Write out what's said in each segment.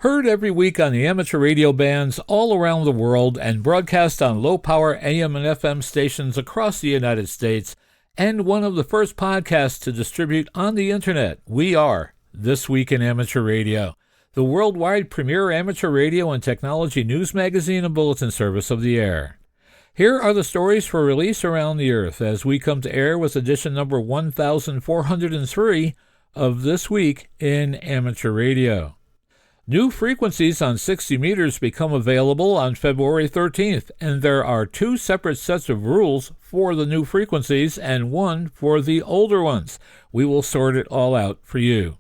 Heard every week on the amateur radio bands all around the world and broadcast on low-power AM and FM stations across the United States, and one of the first podcasts to distribute on the Internet, we are This Week in Amateur Radio, the worldwide premier amateur radio and technology news magazine and bulletin service of the air. Here are the stories for release around the Earth as we come to air with edition number 1403 of This Week in Amateur Radio. New frequencies on 60 meters become available on February 13th, and there are two separate sets of rules for the new frequencies and one for the older ones. We will sort it all out for you.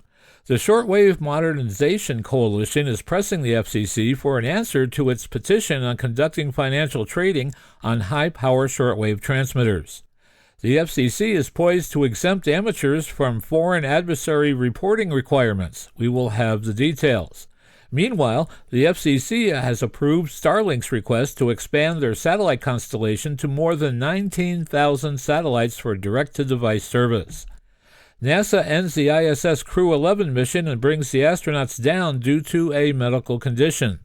The Shortwave Modernization Coalition is pressing the FCC for an answer to its petition on conducting financial trading on high-power shortwave transmitters. The FCC is poised to exempt amateurs from foreign adversary reporting requirements. We will have the details. Meanwhile, the FCC has approved Starlink's request to expand their satellite constellation to more than 19,000 satellites for direct-to-device service. NASA ends the ISS Crew 11 mission and brings the astronauts down due to a medical condition.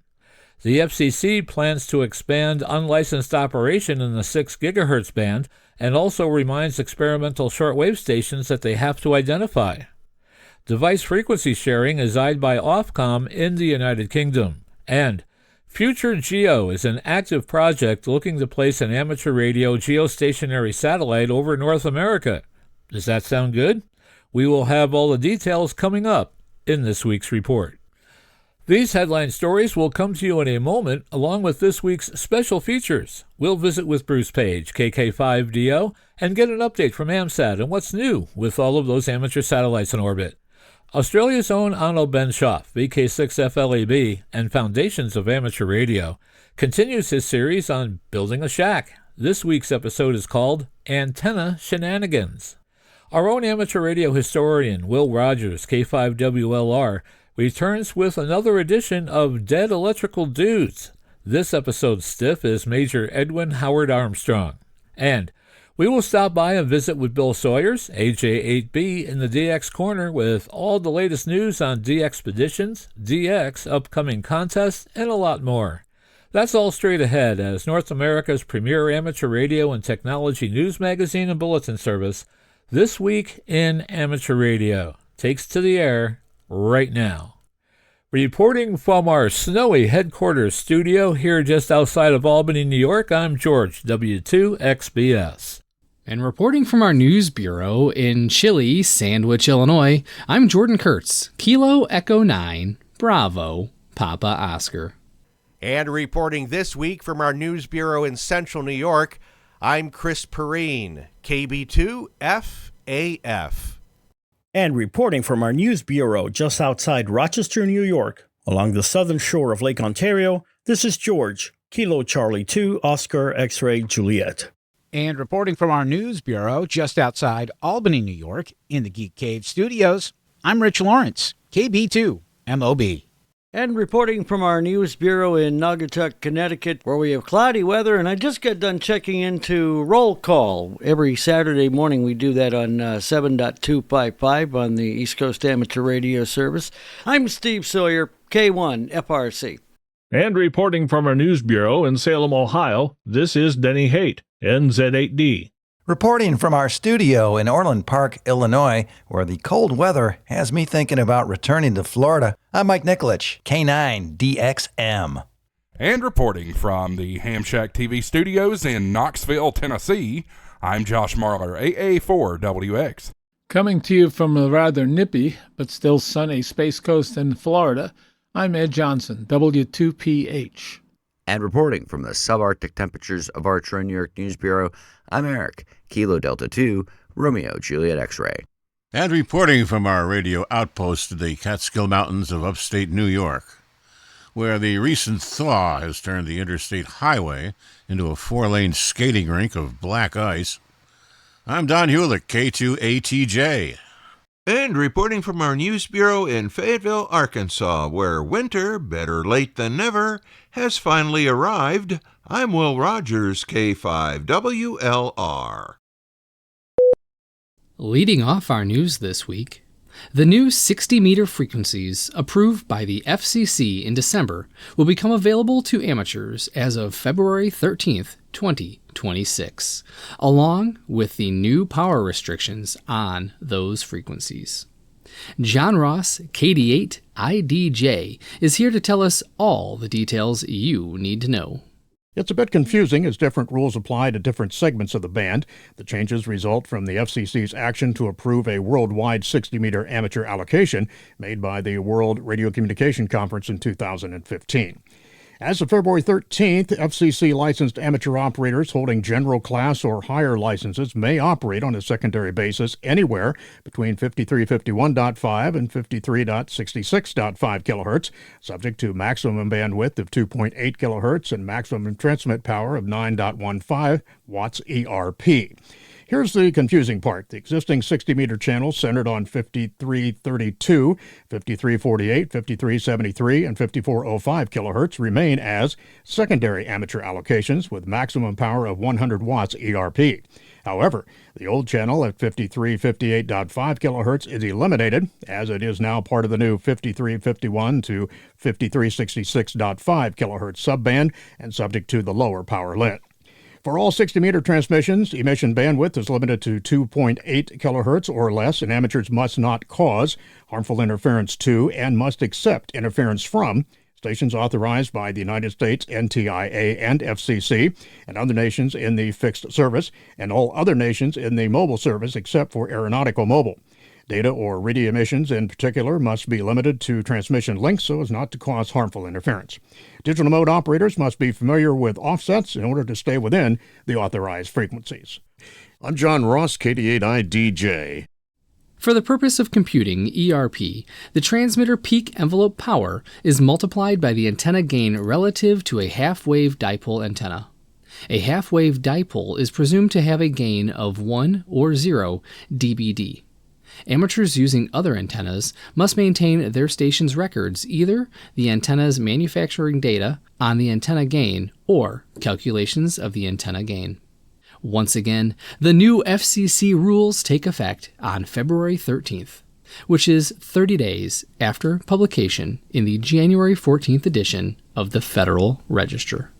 The FCC plans to expand unlicensed operation in the 6 GHz band and also reminds experimental shortwave stations that they have to identify. Device frequency sharing is eyed by Ofcom in the United Kingdom. And Future Geo is an active project looking to place an amateur radio geostationary satellite over North America. Does that sound good? We will have all the details coming up in this week's report. These headline stories will come to you in a moment, along with this week's special features. We'll visit with Bruce Page, KK5DO, and get an update from AMSAT and what's new with all of those amateur satellites in orbit. Australia's own Onno Benshoff, VK6FLAB, and Foundations of Amateur Radio, continues his series on building a shack. This week's episode is called Antenna Shenanigans. Our own amateur radio historian, Will Rogers, K5WLR, returns with another edition of Dead Electrical Dudes. This episode's stiff is Major Edwin Howard Armstrong. And we will stop by and visit with Bill Sawyers, AJ8B, in the DX Corner with all the latest news on DXpeditions, DX, upcoming contests, and a lot more. That's all straight ahead as North America's premier amateur radio and technology news magazine and bulletin service, This Week in Amateur Radio, takes to the air right now. Reporting from our snowy headquarters studio here just outside of Albany, New York, I'm George, W2XBS. And reporting from our news bureau in chilly Sandwich, Illinois, I'm Jordan Kurtz, Kilo Echo 9, Bravo, Papa Oscar. And reporting this week from our news bureau in central New York, I'm Chris Perrine, KB2FAF. And reporting from our news bureau just outside Rochester, New York, along the southern shore of Lake Ontario, this is George, Kilo Charlie 2, Oscar X-Ray Juliet. And reporting from our news bureau just outside Albany, New York, in the Geek Cave studios, I'm Rich Lawrence, KB2MOB. And reporting from our news bureau in Naugatuck, Connecticut, where we have cloudy weather, and I just got done checking into Roll Call. Every Saturday morning we do that on 7.255 on the East Coast Amateur Radio Service. I'm Steve Sawyer, K1FRC. And reporting from our news bureau in Salem, Ohio, this is Denny Haight, NZ8D. Reporting from our studio in Orland Park, Illinois, where the cold weather has me thinking about returning to Florida, I'm Mike Nickolich, K9DXM. And reporting from the Ham Shack TV studios in Knoxville, Tennessee, I'm Josh Marler, AA4WX. Coming to you from a rather nippy but still sunny Space Coast in Florida, I'm Ed Johnson, W2PH. And reporting from the subarctic temperatures of our New York News Bureau, I'm Eric, Kilo Delta 2, Romeo Juliet X-Ray. And reporting from our radio outpost to the Catskill Mountains of upstate New York, where the recent thaw has turned the interstate highway into a 4-lane skating rink of black ice, I'm Don Hewlett, K2ATJ. And reporting from our news bureau in Fayetteville, Arkansas, where winter, better late than never, has finally arrived, I'm Will Rogers, K5WLR. Leading off our news this week, The new 60-meter frequencies approved by the FCC in December will become available to amateurs as of February 13th, 2026, along with the new power restrictions on those frequencies. John Ross, KD8IDJ, is here to tell us all the details you need to know. It's a bit confusing as different rules apply to different segments of the band. The changes result from the FCC's action to approve a worldwide 60-meter amateur allocation made by the World Radio Communication Conference in 2015. As of February 13th, FCC-licensed amateur operators holding general class or higher licenses may operate on a secondary basis anywhere between 5351.5 and 53.66.5 kHz, subject to maximum bandwidth of 2.8 kHz and maximum transmit power of 9.15 watts ERP. Here's the confusing part. The existing 60-meter channels centered on 5332, 5348, 5373, and 5405 kilohertz remain as secondary amateur allocations with maximum power of 100 watts ERP. However, the old channel at 5358.5 kilohertz is eliminated, as it is now part of the new 5351 to 5366.5 kilohertz subband and subject to the lower power limit. For all 60-meter transmissions, emission bandwidth is limited to 2.8 kilohertz or less, and amateurs must not cause harmful interference to and must accept interference from stations authorized by the United States, NTIA, and FCC, and other nations in the fixed service, and all other nations in the mobile service except for aeronautical mobile. Data or radio emissions in particular must be limited to transmission links so as not to cause harmful interference. Digital mode operators must be familiar with offsets in order to stay within the authorized frequencies. I'm John Ross, KD8IDJ. For the purpose of computing ERP, the transmitter peak envelope power is multiplied by the antenna gain relative to a half-wave dipole antenna. A half-wave dipole is presumed to have a gain of 1 or 0 dBd. Amateurs using other antennas must maintain their station's records, either the antenna's manufacturing data on the antenna gain or calculations of the antenna gain. Once again, the new FCC rules take effect on February 13th, which is 30 days after publication in the January 14th edition of the Federal Register.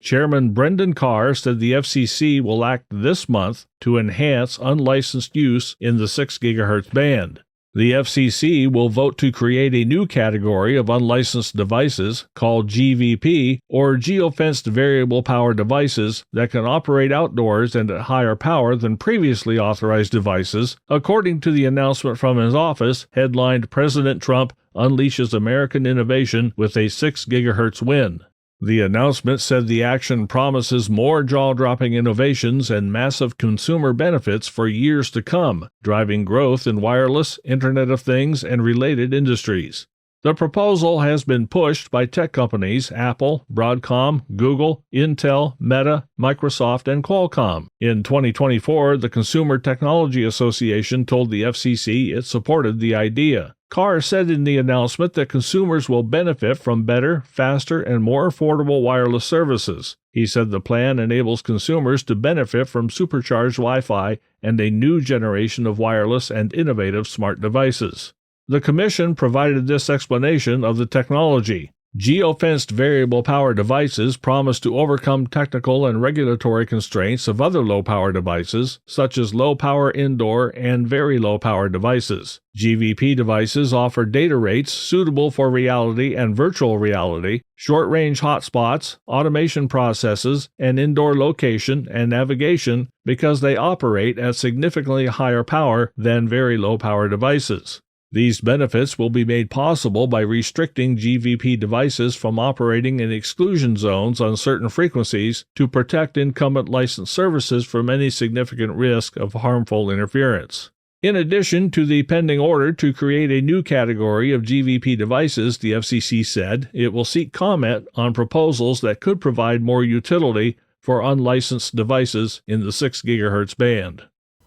Chairman Brendan Carr said the FCC will act this month to enhance unlicensed use in the 6 GHz band. The FCC will vote to create a new category of unlicensed devices called GVP, or geofenced variable power devices, that can operate outdoors and at higher power than previously authorized devices, according to the announcement from his office headlined "President Trump Unleashes American Innovation with a 6 GHz Win." The announcement said the action promises more jaw-dropping innovations and massive consumer benefits for years to come, driving growth in wireless, Internet of Things, and related industries. The proposal has been pushed by tech companies Apple, Broadcom, Google, Intel, Meta, Microsoft, and Qualcomm. In 2024, the Consumer Technology Association told the FCC it supported the idea. Carr said in the announcement that consumers will benefit from better, faster, and more affordable wireless services. He said the plan enables consumers to benefit from supercharged Wi-Fi and a new generation of wireless and innovative smart devices. The Commission provided this explanation of the technology. Geofenced variable power devices promise to overcome technical and regulatory constraints of other low-power devices, such as low-power indoor and very low-power devices. GVP devices offer data rates suitable for reality and virtual reality, short-range hotspots, automation processes, and indoor location and navigation because they operate at significantly higher power than very low-power devices. These benefits will be made possible by restricting GVP devices from operating in exclusion zones on certain frequencies to protect incumbent licensed services from any significant risk of harmful interference. In addition to the pending order to create a new category of GVP devices, the FCC said it will seek comment on proposals that could provide more utility for unlicensed devices in the 6 GHz band.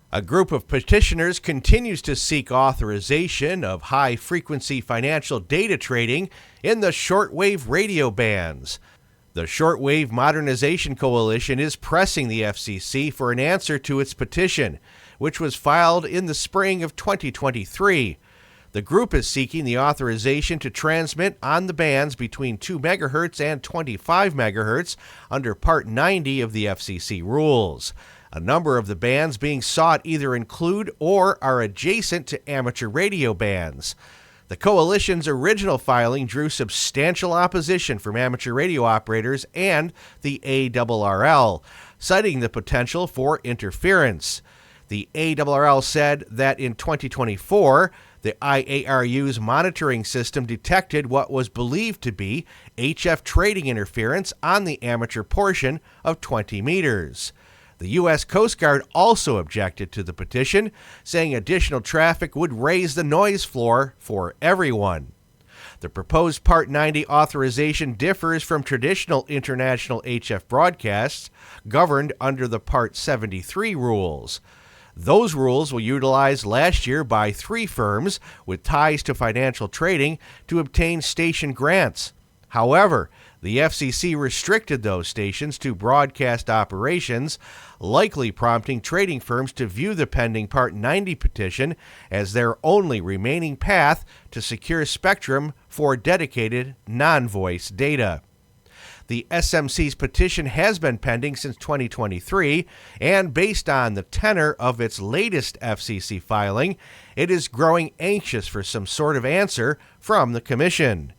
A group of petitioners continues to seek authorization of high-frequency financial data trading in the shortwave radio bands. The Shortwave Modernization Coalition is pressing the FCC for an answer to its petition, which was filed in the spring of 2023. The group is seeking the authorization to transmit on the bands between 2 MHz and 25 MHz under Part 90 of the FCC rules. A number of the bands being sought either include or are adjacent to amateur radio bands. The coalition's original filing drew substantial opposition from amateur radio operators and the ARRL, citing the potential for interference. The ARRL said that in 2024, the IARU's monitoring system detected what was believed to be HF trading interference on the amateur portion of 20 meters. The U.S. Coast Guard also objected to the petition, saying additional traffic would raise the noise floor for everyone. The proposed Part 90 authorization differs from traditional international HF broadcasts governed under the Part 73 rules. Those rules were utilized last year by 3 firms with ties to financial trading to obtain station grants. However, the FCC restricted those stations to broadcast operations, likely prompting trading firms to view the pending Part 90 petition as their only remaining path to secure spectrum for dedicated non-voice data. The SMC's petition has been pending since 2023, and based on the tenor of its latest FCC filing, it is growing anxious for some sort of answer from the Commission.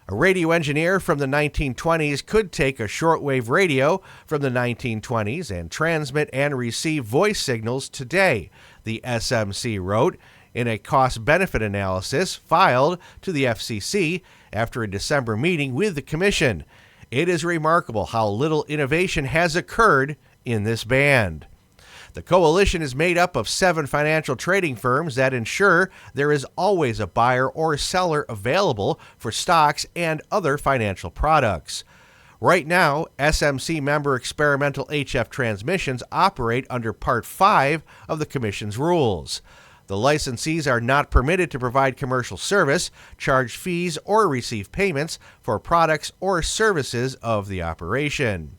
A radio engineer from the 1920s could take a shortwave radio from the 1920s and transmit and receive voice signals today, the SMC wrote in a cost-benefit analysis filed to the FCC after a December meeting with the Commission. It is remarkable how little innovation has occurred in this band. The coalition is made up of 7 financial trading firms that ensure there is always a buyer or seller available for stocks and other financial products. Right now, SMC member experimental HF transmissions operate under Part 5 of the Commission's rules. The licensees are not permitted to provide commercial service, charge fees, or receive payments for products or services of the operation.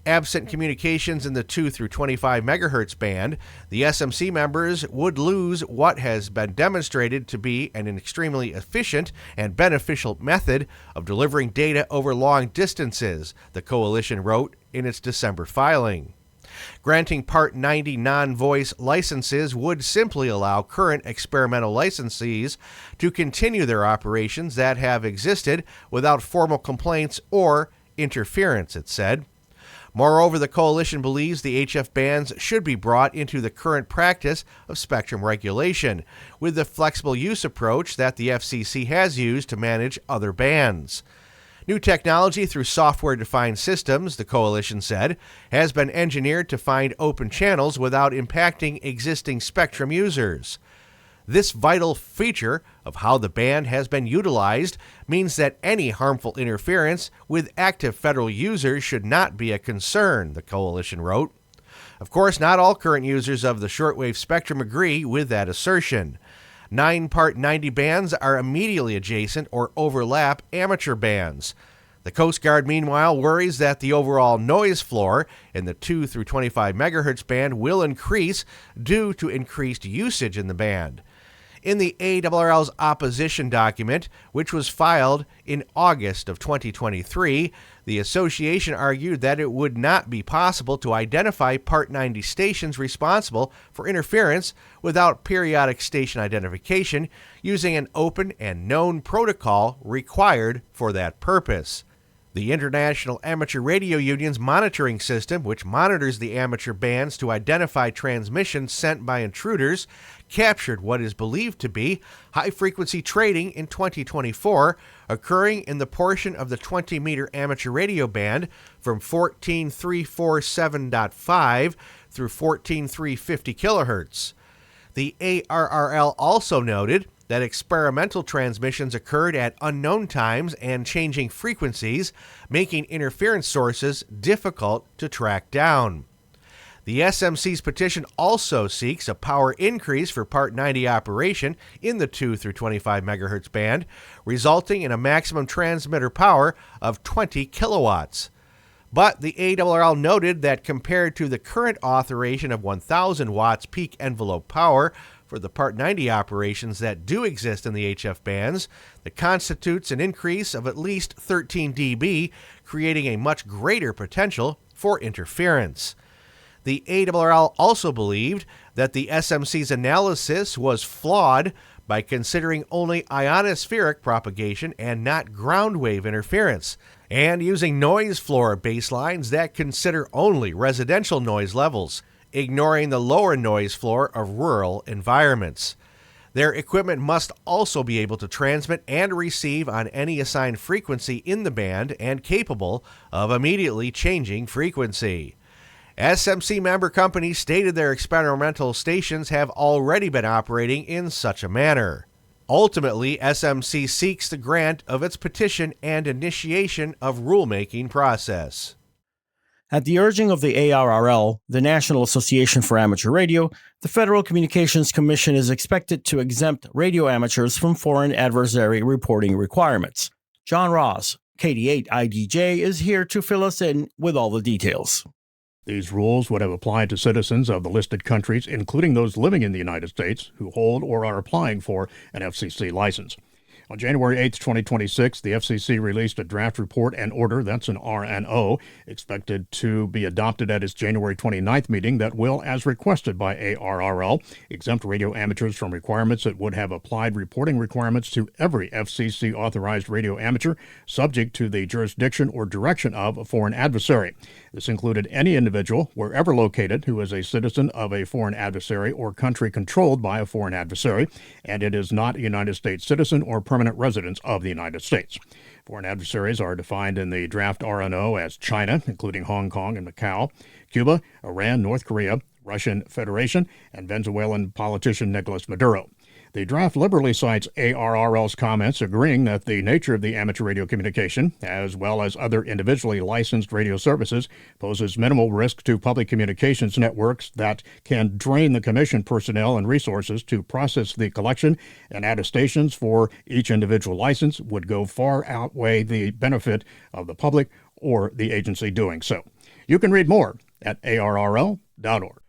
Absent communications in the 2 through 25 MHz band, the SMC members would lose what has been demonstrated to be an extremely efficient and beneficial method of delivering data over long distances, the coalition wrote in its December filing. Granting Part 90 non-voice licenses would simply allow current experimental licensees to continue their operations that have existed without formal complaints or interference, it said. Moreover, the coalition believes the HF bands should be brought into the current practice of spectrum regulation, with the flexible use approach that the FCC has used to manage other bands. New technology through software-defined systems, the coalition said, has been engineered to find open channels without impacting existing spectrum users. This vital feature of how the band has been utilized means that any harmful interference with active federal users should not be a concern, the coalition wrote. Of course, not all current users of the shortwave spectrum agree with that assertion. 9 Part 90 bands are immediately adjacent or overlap amateur bands. The Coast Guard, meanwhile, worries that the overall noise floor in the 2 through 25 MHz band will increase due to increased usage in the band. In the ARRL's opposition document, which was filed in August of 2023, the association argued that it would not be possible to identify Part 90 stations responsible for interference without periodic station identification using an open and known protocol required for that purpose. The International Amateur Radio Union's monitoring system, which monitors the amateur bands to identify transmissions sent by intruders, captured what is believed to be high-frequency trading in 2024, occurring in the portion of the 20-meter amateur radio band from 14,347.5 through 14,350 kilohertz. The ARRL also noted that experimental transmissions occurred at unknown times and changing frequencies, making interference sources difficult to track down. The SMC's petition also seeks a power increase for Part 90 operation in the 2 through 25 MHz band, resulting in a maximum transmitter power of 20 kilowatts. But the ARRL noted that compared to the current authorization of 1,000 watts peak envelope power for the Part 90 operations that do exist in the HF bands, that constitutes an increase of at least 13 dB, creating a much greater potential for interference. The ARRL also believed that the SMC's analysis was flawed by considering only ionospheric propagation and not ground wave interference, and using noise floor baselines that consider only residential noise levels, ignoring the lower noise floor of rural environments. Their equipment must also be able to transmit and receive on any assigned frequency in the band and capable of immediately changing frequency. SMC member companies stated their experimental stations have already been operating in such a manner. Ultimately, SMC seeks the grant of its petition and initiation of rulemaking process. At the urging of the ARRL, the National Association for Amateur Radio, the Federal Communications Commission is expected to exempt radio amateurs from foreign adversary reporting requirements. John Ross, KD8IDJ, is here to fill us in with all the details. These rules would have applied to citizens of the listed countries, including those living in the United States, who hold or are applying for an FCC license. On January 8, 2026, the FCC released a draft report and order, that's an RNO, expected to be adopted at its January 29th meeting that will, as requested by ARRL, exempt radio amateurs from requirements that would have applied reporting requirements to every FCC-authorized radio amateur subject to the jurisdiction or direction of a foreign adversary. This included any individual, wherever located, who is a citizen of a foreign adversary or country controlled by a foreign adversary, and it is not a United States citizen or permanent residents of the United States. Foreign adversaries are defined in the draft RNO as China, including Hong Kong and Macau, Cuba, Iran, North Korea, Russian Federation, and Venezuelan politician Nicolas Maduro. The draft liberally cites ARRL's comments agreeing that the nature of the amateur radio communication, as well as other individually licensed radio services, poses minimal risk to public communications networks that can drain the commission personnel and resources to process the collection, and attestations for each individual license would go far outweigh the benefit of the public or the agency doing so. You can read more at arrl.org.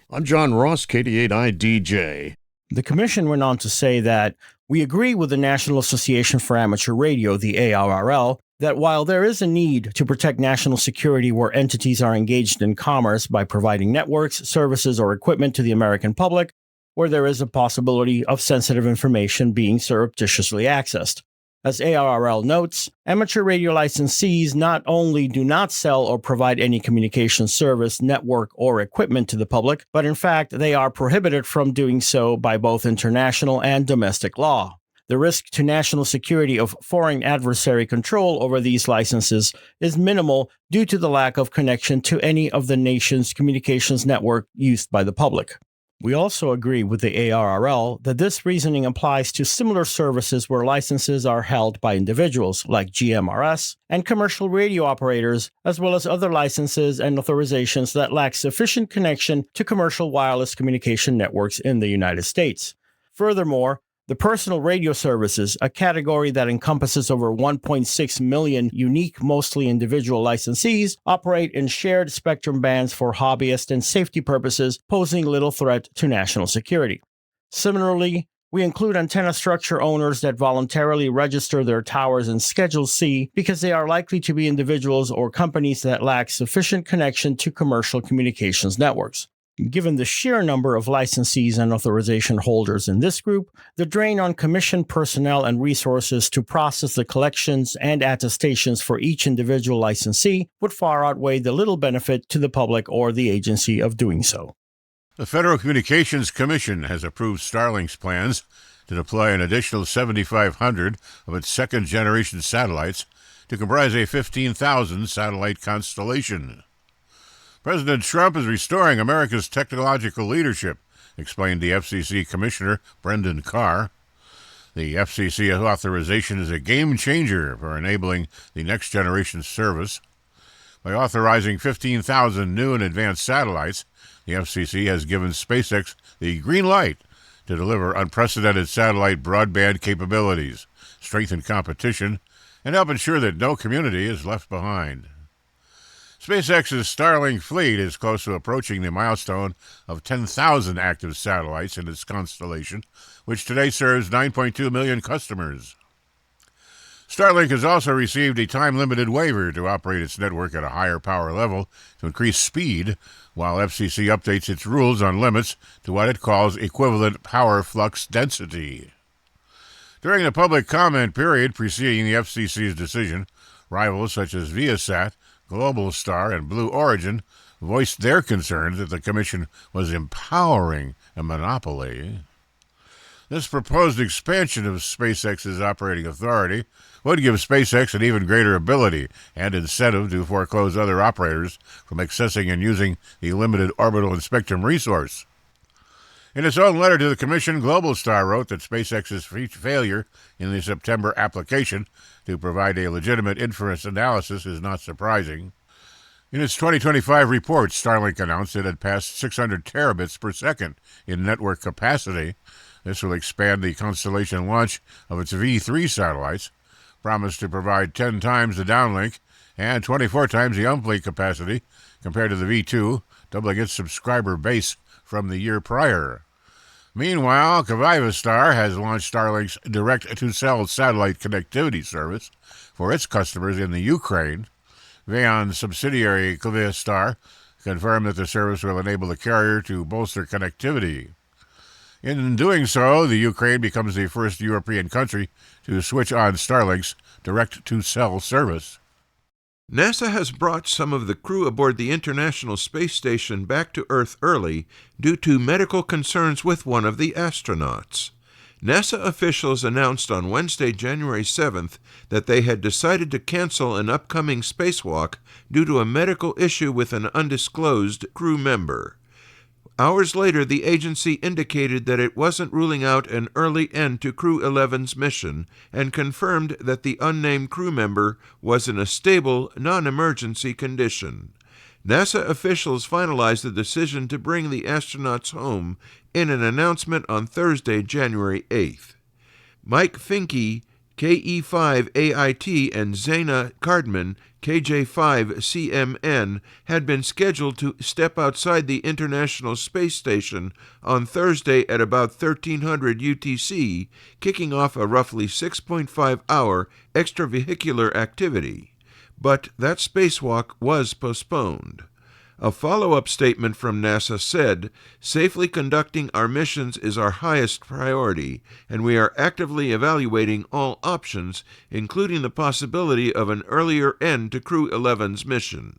I'm John Ross, KD8IDJ. The Commission went on to say that we agree with the National Association for Amateur Radio, the ARRL, that while there is a need to protect national security where entities are engaged in commerce by providing networks, services, or equipment to the American public, where there is a possibility of sensitive information being surreptitiously accessed. As ARRL notes, amateur radio licensees not only do not sell or provide any communication service, network, or equipment to the public, but in fact, they are prohibited from doing so by both international and domestic law. The risk to national security of foreign adversary control over these licenses is minimal due to the lack of connection to any of the nation's communications network used by the public. We also agree with the ARRL that this reasoning applies to similar services where licenses are held by individuals, like GMRS, and commercial radio operators, as well as other licenses and authorizations that lack sufficient connection to commercial wireless communication networks in the United States. Furthermore, the personal radio services, a category that encompasses over 1.6 million unique, mostly individual licensees, operate in shared spectrum bands for hobbyist and safety purposes, posing little threat to national security. Similarly, we include antenna structure owners that voluntarily register their towers in Schedule C because they are likely to be individuals or companies that lack sufficient connection to commercial communications networks. Given the sheer number of licensees and authorization holders in this group, the drain on commission personnel and resources to process the collections and attestations for each individual licensee would far outweigh the little benefit to the public or the agency of doing so. The Federal Communications Commission has approved Starlink's plans to deploy an additional 7,500 of its second-generation satellites to comprise a 15,000 satellite constellation. President Trump is restoring America's technological leadership, explained the FCC Commissioner Brendan Carr. The FCC authorization is a game changer for enabling the next generation service. By authorizing 15,000 new and advanced satellites, the FCC has given SpaceX the green light to deliver unprecedented satellite broadband capabilities, strengthen competition, and help ensure that no community is left behind. SpaceX's Starlink fleet is close to approaching the milestone of 10,000 active satellites in its constellation, which today serves 9.2 million customers. Starlink has also received a time-limited waiver to operate its network at a higher power level to increase speed, while FCC updates its rules on limits to what it calls equivalent power flux density. During the public comment period preceding the FCC's decision, rivals such as Viasat, Globalstar, and Blue Origin voiced their concerns that the Commission was empowering a monopoly. This proposed expansion of SpaceX's operating authority would give SpaceX an even greater ability and incentive to foreclose other operators from accessing and using the limited orbital and spectrum resource. In its own letter to the Commission, Globalstar wrote that SpaceX's failure in the September application to provide a legitimate inference analysis is not surprising. In its 2025 report, Starlink announced it had passed 600 terabits per second in network capacity. This will expand the constellation launch of its V3 satellites, promised to provide 10 times the downlink and 24 times the uplink capacity compared to the V2, doubling its subscriber base from the year prior. Meanwhile, Kavivastar has launched Starlink's direct-to-cell satellite connectivity service for its customers in the Ukraine. Veon's subsidiary Kavivastar confirmed that the service will enable the carrier to bolster connectivity. In doing so, the Ukraine becomes the first European country to switch on Starlink's direct-to-cell service. NASA has brought some of the crew aboard the International Space Station back to Earth early due to medical concerns with one of the astronauts. NASA officials announced on Wednesday, January 7th, that they had decided to cancel an upcoming spacewalk due to a medical issue with an undisclosed crew member. Hours later, the agency indicated that it wasn't ruling out an early end to Crew 11's mission and confirmed that the unnamed crew member was in a stable, non-emergency condition. NASA officials finalized the decision to bring the astronauts home in an announcement on Thursday, January 8th. Mike Finke, KE5AIT, and Zaina Cardman, KJ5CMN, had been scheduled to step outside the International Space Station on Thursday at about 1300 UTC, kicking off a roughly 6.5-hour extravehicular activity. But that spacewalk was postponed. A follow-up statement from NASA said, "Safely conducting our missions is our highest priority, and we are actively evaluating all options, including the possibility of an earlier end to Crew 11's mission."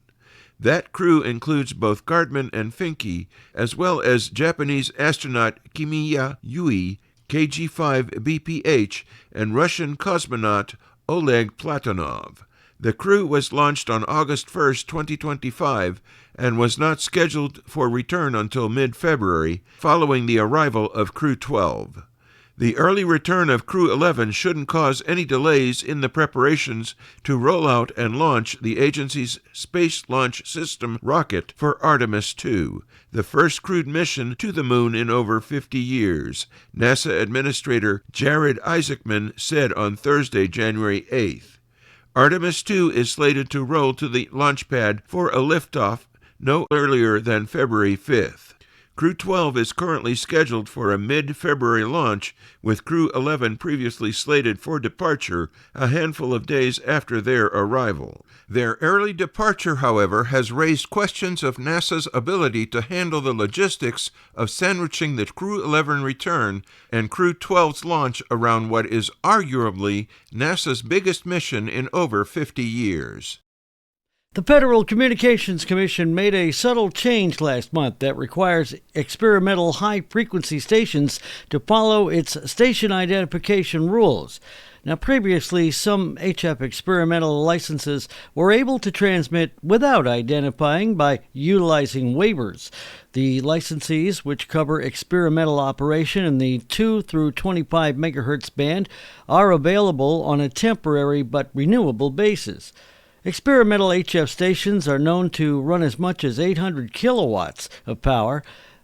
That crew includes both Cardman and Finke, as well as Japanese astronaut Kimiya Yui, KG5BPH, and Russian cosmonaut Oleg Platonov. The crew was launched on August 1, 2025, and was not scheduled for return until mid-February, following the arrival of Crew 12. The early return of Crew 11 shouldn't cause any delays in the preparations to roll out and launch the agency's Space Launch System rocket for Artemis II, the first crewed mission to the moon in over 50 years, NASA Administrator Jared Isaacman said on Thursday, January 8th. Artemis II is slated to roll to the launch pad for a liftoff no earlier than February 5th. Crew 12 is currently scheduled for a mid-February launch, with Crew 11 previously slated for departure a handful of days after their arrival. Their early departure, however, has raised questions of NASA's ability to handle the logistics of sandwiching the Crew 11 return and Crew 12's launch around what is arguably NASA's biggest mission in over 50 years. The Federal Communications Commission made a subtle change last month that requires experimental high-frequency stations to follow its station identification rules. Now, previously, some HF experimental licenses were able to transmit without identifying by utilizing waivers. The licensees, which cover experimental operation in the 2 through 25 megahertz band, are available on a temporary but renewable basis. Experimental HF stations are known to run as much as 800 kilowatts of power,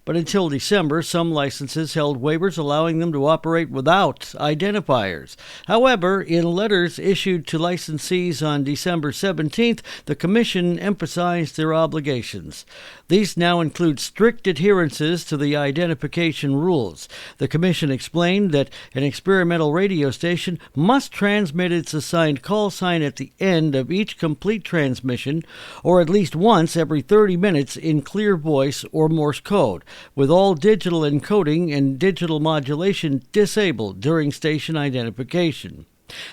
But until December, some licenses held waivers allowing them to operate without identifiers. However, in letters issued to licensees on December 17th, the Commission emphasized their obligations. These now include strict adherences to the identification rules. The Commission explained that an experimental radio station must transmit its assigned call sign at the end of each complete transmission, or at least once every 30 minutes in clear voice or Morse code, with all digital encoding and digital modulation disabled during station identification.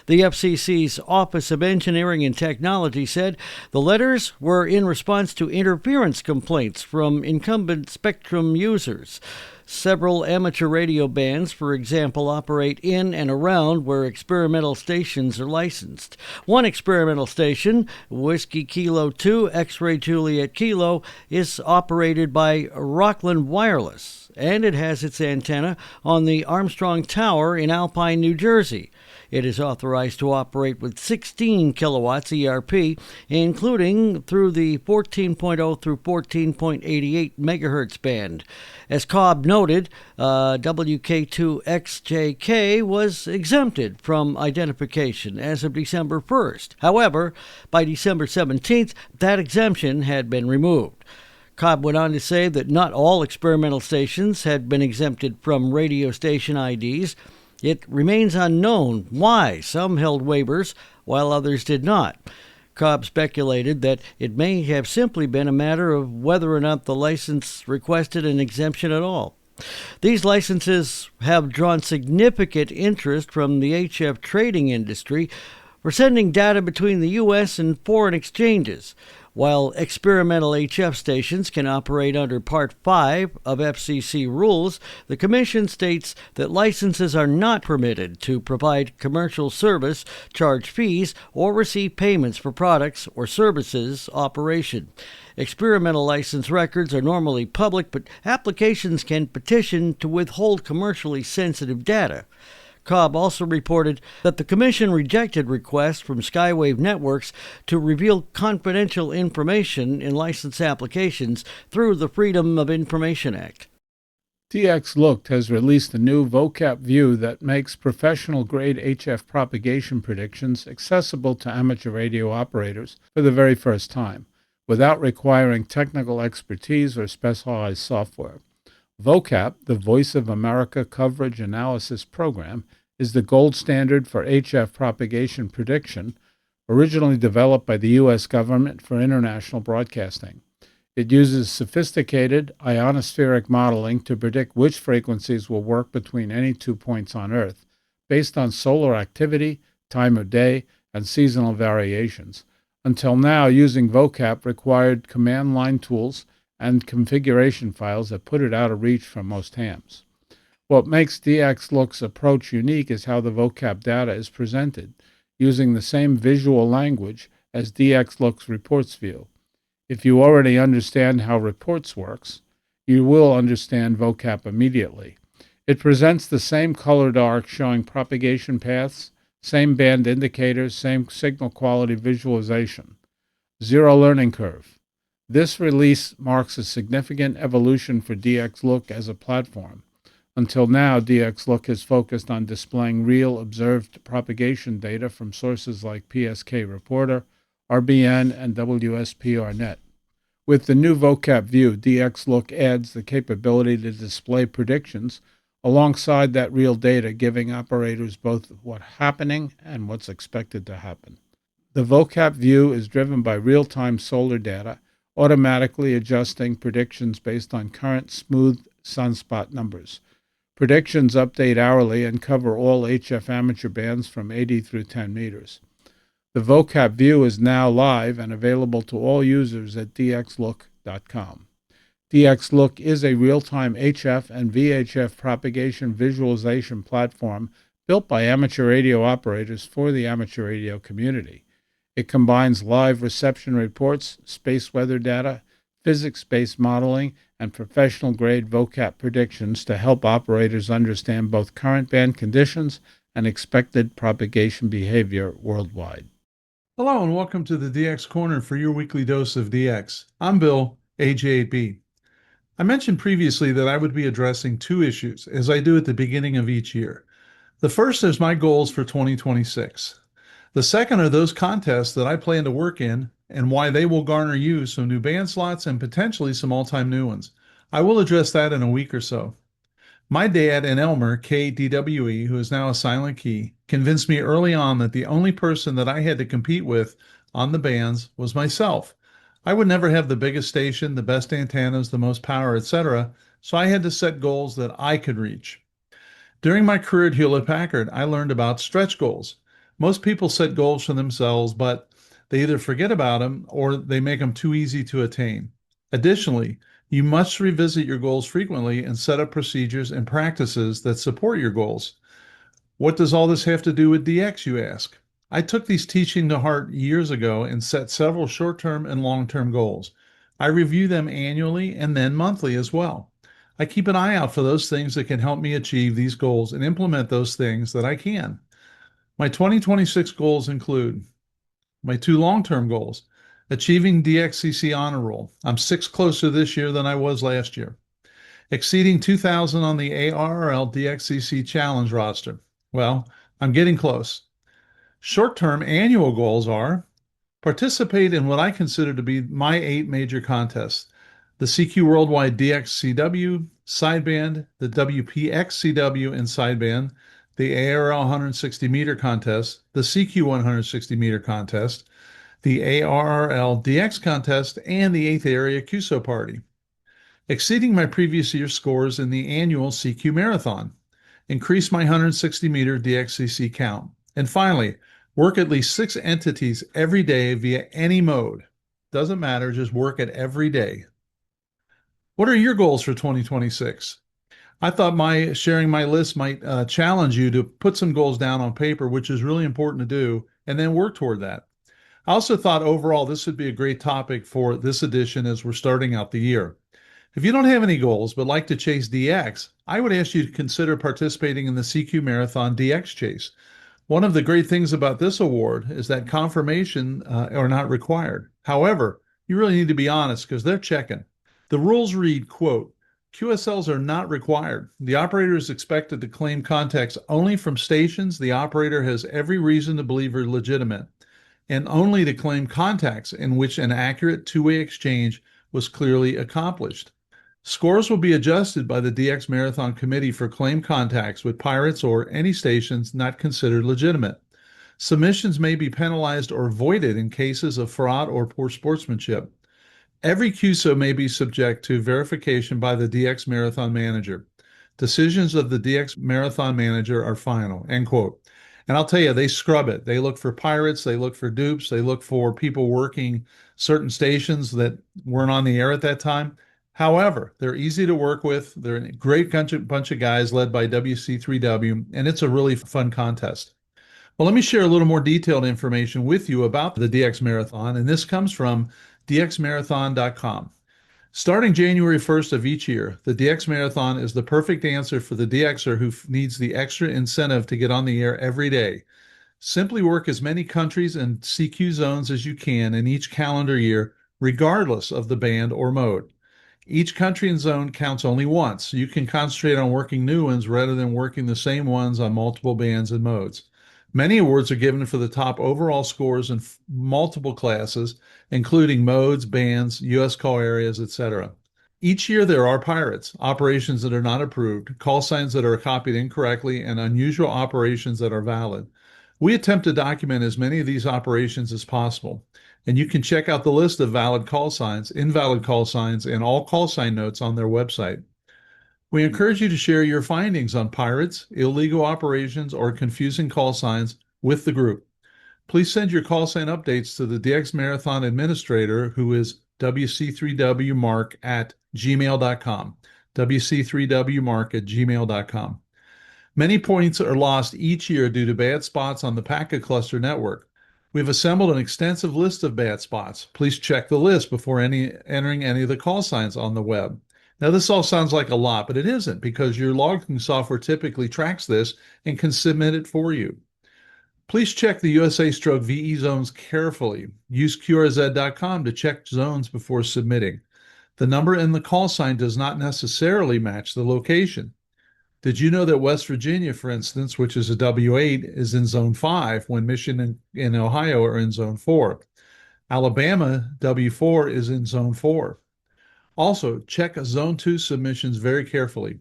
The FCC's Office of Engineering and Technology said the letters were in response to interference complaints from incumbent spectrum users. Several amateur radio bands, for example, operate in and around where experimental stations are licensed. One experimental station, Whiskey Kilo 2 X-Ray Juliet Kilo, is operated by Rockland Wireless, and it has its antenna on the Armstrong Tower in Alpine, New Jersey. It is authorized to operate with 16 kilowatts ERP, including through the 14.0 through 14.88 megahertz band. As Cobb noted, WK2XJK was exempted from identification as of December 1st. However, by December 17th, that exemption had been removed. Cobb went on to say that not all experimental stations had been exempted from radio station IDs. It remains unknown why some held waivers while others did not. Cobb speculated that it may have simply been a matter of whether or not the license requested an exemption at all. These licenses have drawn significant interest from the HF trading industry for sending data between the U.S. and foreign exchanges. While experimental HF stations can operate under Part 5 of FCC rules, the Commission states that licenses are not permitted to provide commercial service, charge fees, or receive payments for products or services operation. Experimental license records are normally public, but applications can petition to withhold commercially sensitive data. Cobb also reported that the Commission rejected requests from Skywave Networks to reveal confidential information in license applications through the Freedom of Information Act. DX Looked has released a new vocab view that makes professional-grade HF propagation predictions accessible to amateur radio operators for the very first time, without requiring technical expertise or specialized software. VOCAP, the Voice of America Coverage Analysis Program, is the gold standard for HF propagation prediction, originally developed by the U.S. government for international broadcasting. It uses sophisticated ionospheric modeling to predict which frequencies will work between any 2 points on Earth, based on solar activity, time of day, and seasonal variations. Until now, using VOCAP required command line tools and configuration files that put it out of reach for most hams. What makes DX-Look's approach unique is how the vocab data is presented, using the same visual language as DX-Look's reports view. If you already understand how reports works, you will understand vocab immediately. It presents the same colored arc showing propagation paths, same band indicators, same signal quality visualization. Zero learning curve. This release marks a significant evolution for DX-Look as a platform. Until now, DX-Look has focused on displaying real observed propagation data from sources like PSK Reporter, RBN, and WSPRnet. With the new vocab view, DX-Look adds the capability to display predictions alongside that real data, giving operators both what's happening and what's expected to happen. The vocab view is driven by real-time solar data, automatically adjusting predictions based on current smooth sunspot numbers. Predictions update hourly and cover all HF amateur bands from 80 through 10 meters. The vocab view is now live and available to all users at dxlook.com. DX-Look is a real-time HF and VHF propagation visualization platform built by amateur radio operators for the amateur radio community. It combines live reception reports, space weather data, physics-based modeling, and professional-grade vocab predictions to help operators understand both current band conditions and expected propagation behavior worldwide. Hello and welcome to the DX Corner for your weekly dose of DX. I'm Bill, AJ8B. I mentioned previously that I would be addressing two issues, as I do at the beginning of each year. The first is my goals for 2026. The second are those contests that I plan to work in and why they will garner you some new band slots and potentially some all-time new ones. I will address that in a week or so. My dad and Elmer, KDWE, who is now a silent key, convinced me early on that the only person that I had to compete with on the bands was myself. I would never have the biggest station, the best antennas, the most power, etc., so I had to set goals that I could reach. During my career at Hewlett-Packard, I learned about stretch goals. Most people set goals for themselves, but they either forget about them or they make them too easy to attain. Additionally, you must revisit your goals frequently and set up procedures and practices that support your goals. What does all this have to do with DX, you ask? I took these teachings to heart years ago and set several short-term and long-term goals. I review them annually and then monthly as well. I keep an eye out for those things that can help me achieve these goals and implement those things that I can. My 2026 goals include my two long-term goals: achieving DXCC honor roll. I'm 6 closer this year than I was last year. Exceeding 2,000 on the ARRL DXCC challenge roster. Well, I'm getting close. Short-term annual goals are participate in what I consider to be my 8 major contests: the CQ Worldwide DXCW sideband, the WPXCW in sideband, the ARL 160 meter contest, the CQ 160 meter contest, the ARRL DX contest, and the 8th area QSO party. Exceeding my previous year's scores in the annual CQ marathon. Increase my 160 meter DXCC count. And finally, work at least 6 entities every day via any mode. Doesn't matter, just work it every day. What are your goals for 2026? I thought sharing my list might challenge you to put some goals down on paper, which is really important to do, and then work toward that. I also thought overall this would be a great topic for this edition as we're starting out the year. If you don't have any goals but like to chase DX, I would ask you to consider participating in the CQ Marathon DX Chase. One of the great things about this award is that confirmation are not required. However, you really need to be honest because they're checking. The rules read, quote, QSLs are not required. The operator is expected to claim contacts only from stations the operator has every reason to believe are legitimate, and only to claim contacts in which an accurate two-way exchange was clearly accomplished. Scores will be adjusted by the DX Marathon Committee for claim contacts with pirates or any stations not considered legitimate. Submissions may be penalized or voided in cases of fraud or poor sportsmanship. Every QSO may be subject to verification by the DX Marathon Manager. Decisions of the DX Marathon Manager are final, end quote. And I'll tell you, they scrub it. They look for pirates, they look for dupes, they look for people working certain stations that weren't on the air at that time. However, they're easy to work with. They're a great bunch of guys led by WC3W, and it's a really fun contest. Well, let me share a little more detailed information with you about the DX Marathon, and this comes from dxmarathon.com. Starting January 1st of each year, the DX Marathon is the perfect answer for the DXer who needs the extra incentive to get on the air every day. Simply work as many countries and CQ zones as you can in each calendar year, regardless of the band or mode. Each country and zone counts only once, so you can concentrate on working new ones rather than working the same ones on multiple bands and modes. Many awards are given for the top overall scores in multiple classes, including modes, bands, U.S. call areas, etc. Each year there are pirates, operations that are not approved, call signs that are copied incorrectly, and unusual operations that are valid. We attempt to document as many of these operations as possible, and you can check out the list of valid call signs, invalid call signs, and all call sign notes on their website. We encourage you to share your findings on pirates, illegal operations, or confusing call signs with the group. Please send your call sign updates to the DX Marathon Administrator, who is wc3wmark@gmail.com, wc3wmark@gmail.com. Many points are lost each year due to bad spots on the packet cluster network. We've assembled an extensive list of bad spots. Please check the list before entering any of the call signs on the web. Now, this all sounds like a lot, but it isn't, because your logging software typically tracks this and can submit it for you. Please check the USA/VE zones carefully. Use QRZ.com to check zones before submitting. The number in the call sign does not necessarily match the location. Did you know that West Virginia, for instance, which is a W8, is in Zone 5 when Michigan and Ohio are in Zone 4? Alabama, W4, is in Zone 4. Also, check Zone 2 submissions very carefully.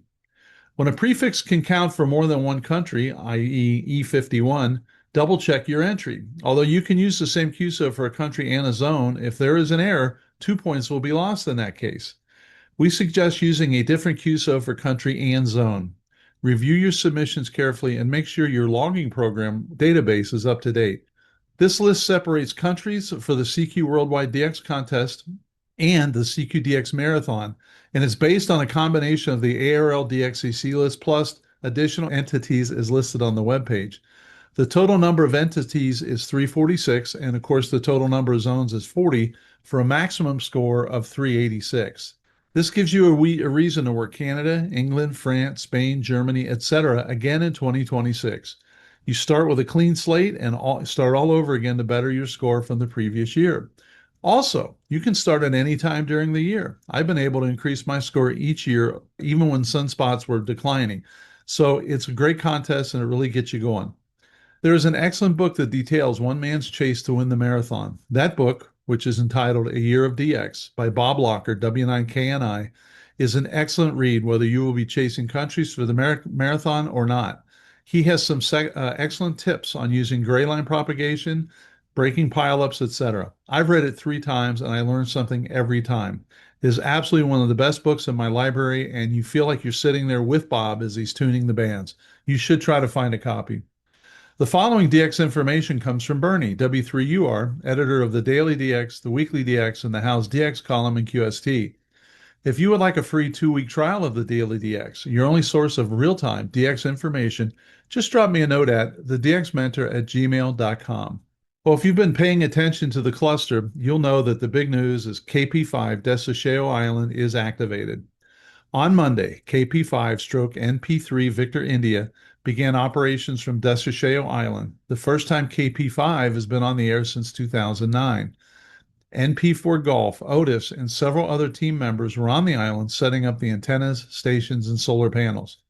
When a prefix can count for more than one country, i.e. E51, double check your entry. Although you can use the same QSO for a country and a zone, if there is an error, 2 points will be lost in that case. We suggest using a different QSO for country and zone. Review your submissions carefully and make sure your logging program database is up to date. This list separates countries for the CQ Worldwide DX Contest and the CQ DX Marathon, and it's based on a combination of the ARL DXCC list plus additional entities as listed on the webpage. The total number of entities is 346, and of course the total number of zones is 40 for a maximum score of 386. This gives you a reason to work Canada, England, France, Spain, Germany, etc. again in 2026. You start with a clean slate and start all over again to better your score from the previous year. Also, you can start at any time during the year. I've been able to increase my score each year, even when sunspots were declining. So it's a great contest and it really gets you going. There is an excellent book that details one man's chase to win the marathon. That book, which is entitled A Year of DX by Bob Locker, W9KNI, is an excellent read whether you will be chasing countries for the marathon or not. He has some excellent tips on using gray line propagation, breaking pileups, etc. I've read it 3 times and I learned something every time. It is absolutely one of the best books in my library, and you feel like you're sitting there with Bob as he's tuning the bands. You should try to find a copy. The following DX information comes from Bernie, W3UR, editor of the Daily DX, the Weekly DX, and the House DX column in QST. If you would like a free 2-week trial of the Daily DX, your only source of real-time DX information, just drop me a note at thedxmentor@gmail.com. Well, if you've been paying attention to the cluster, you'll know that the big news is KP5 Desasheo Island is activated. On Monday, KP5-NP3 Victor India began operations from Desasheo Island, the first time KP5 has been on the air since 2009. NP4 Golf, Otis, and several other team members were on the island setting up the antennas, stations, and solar panels.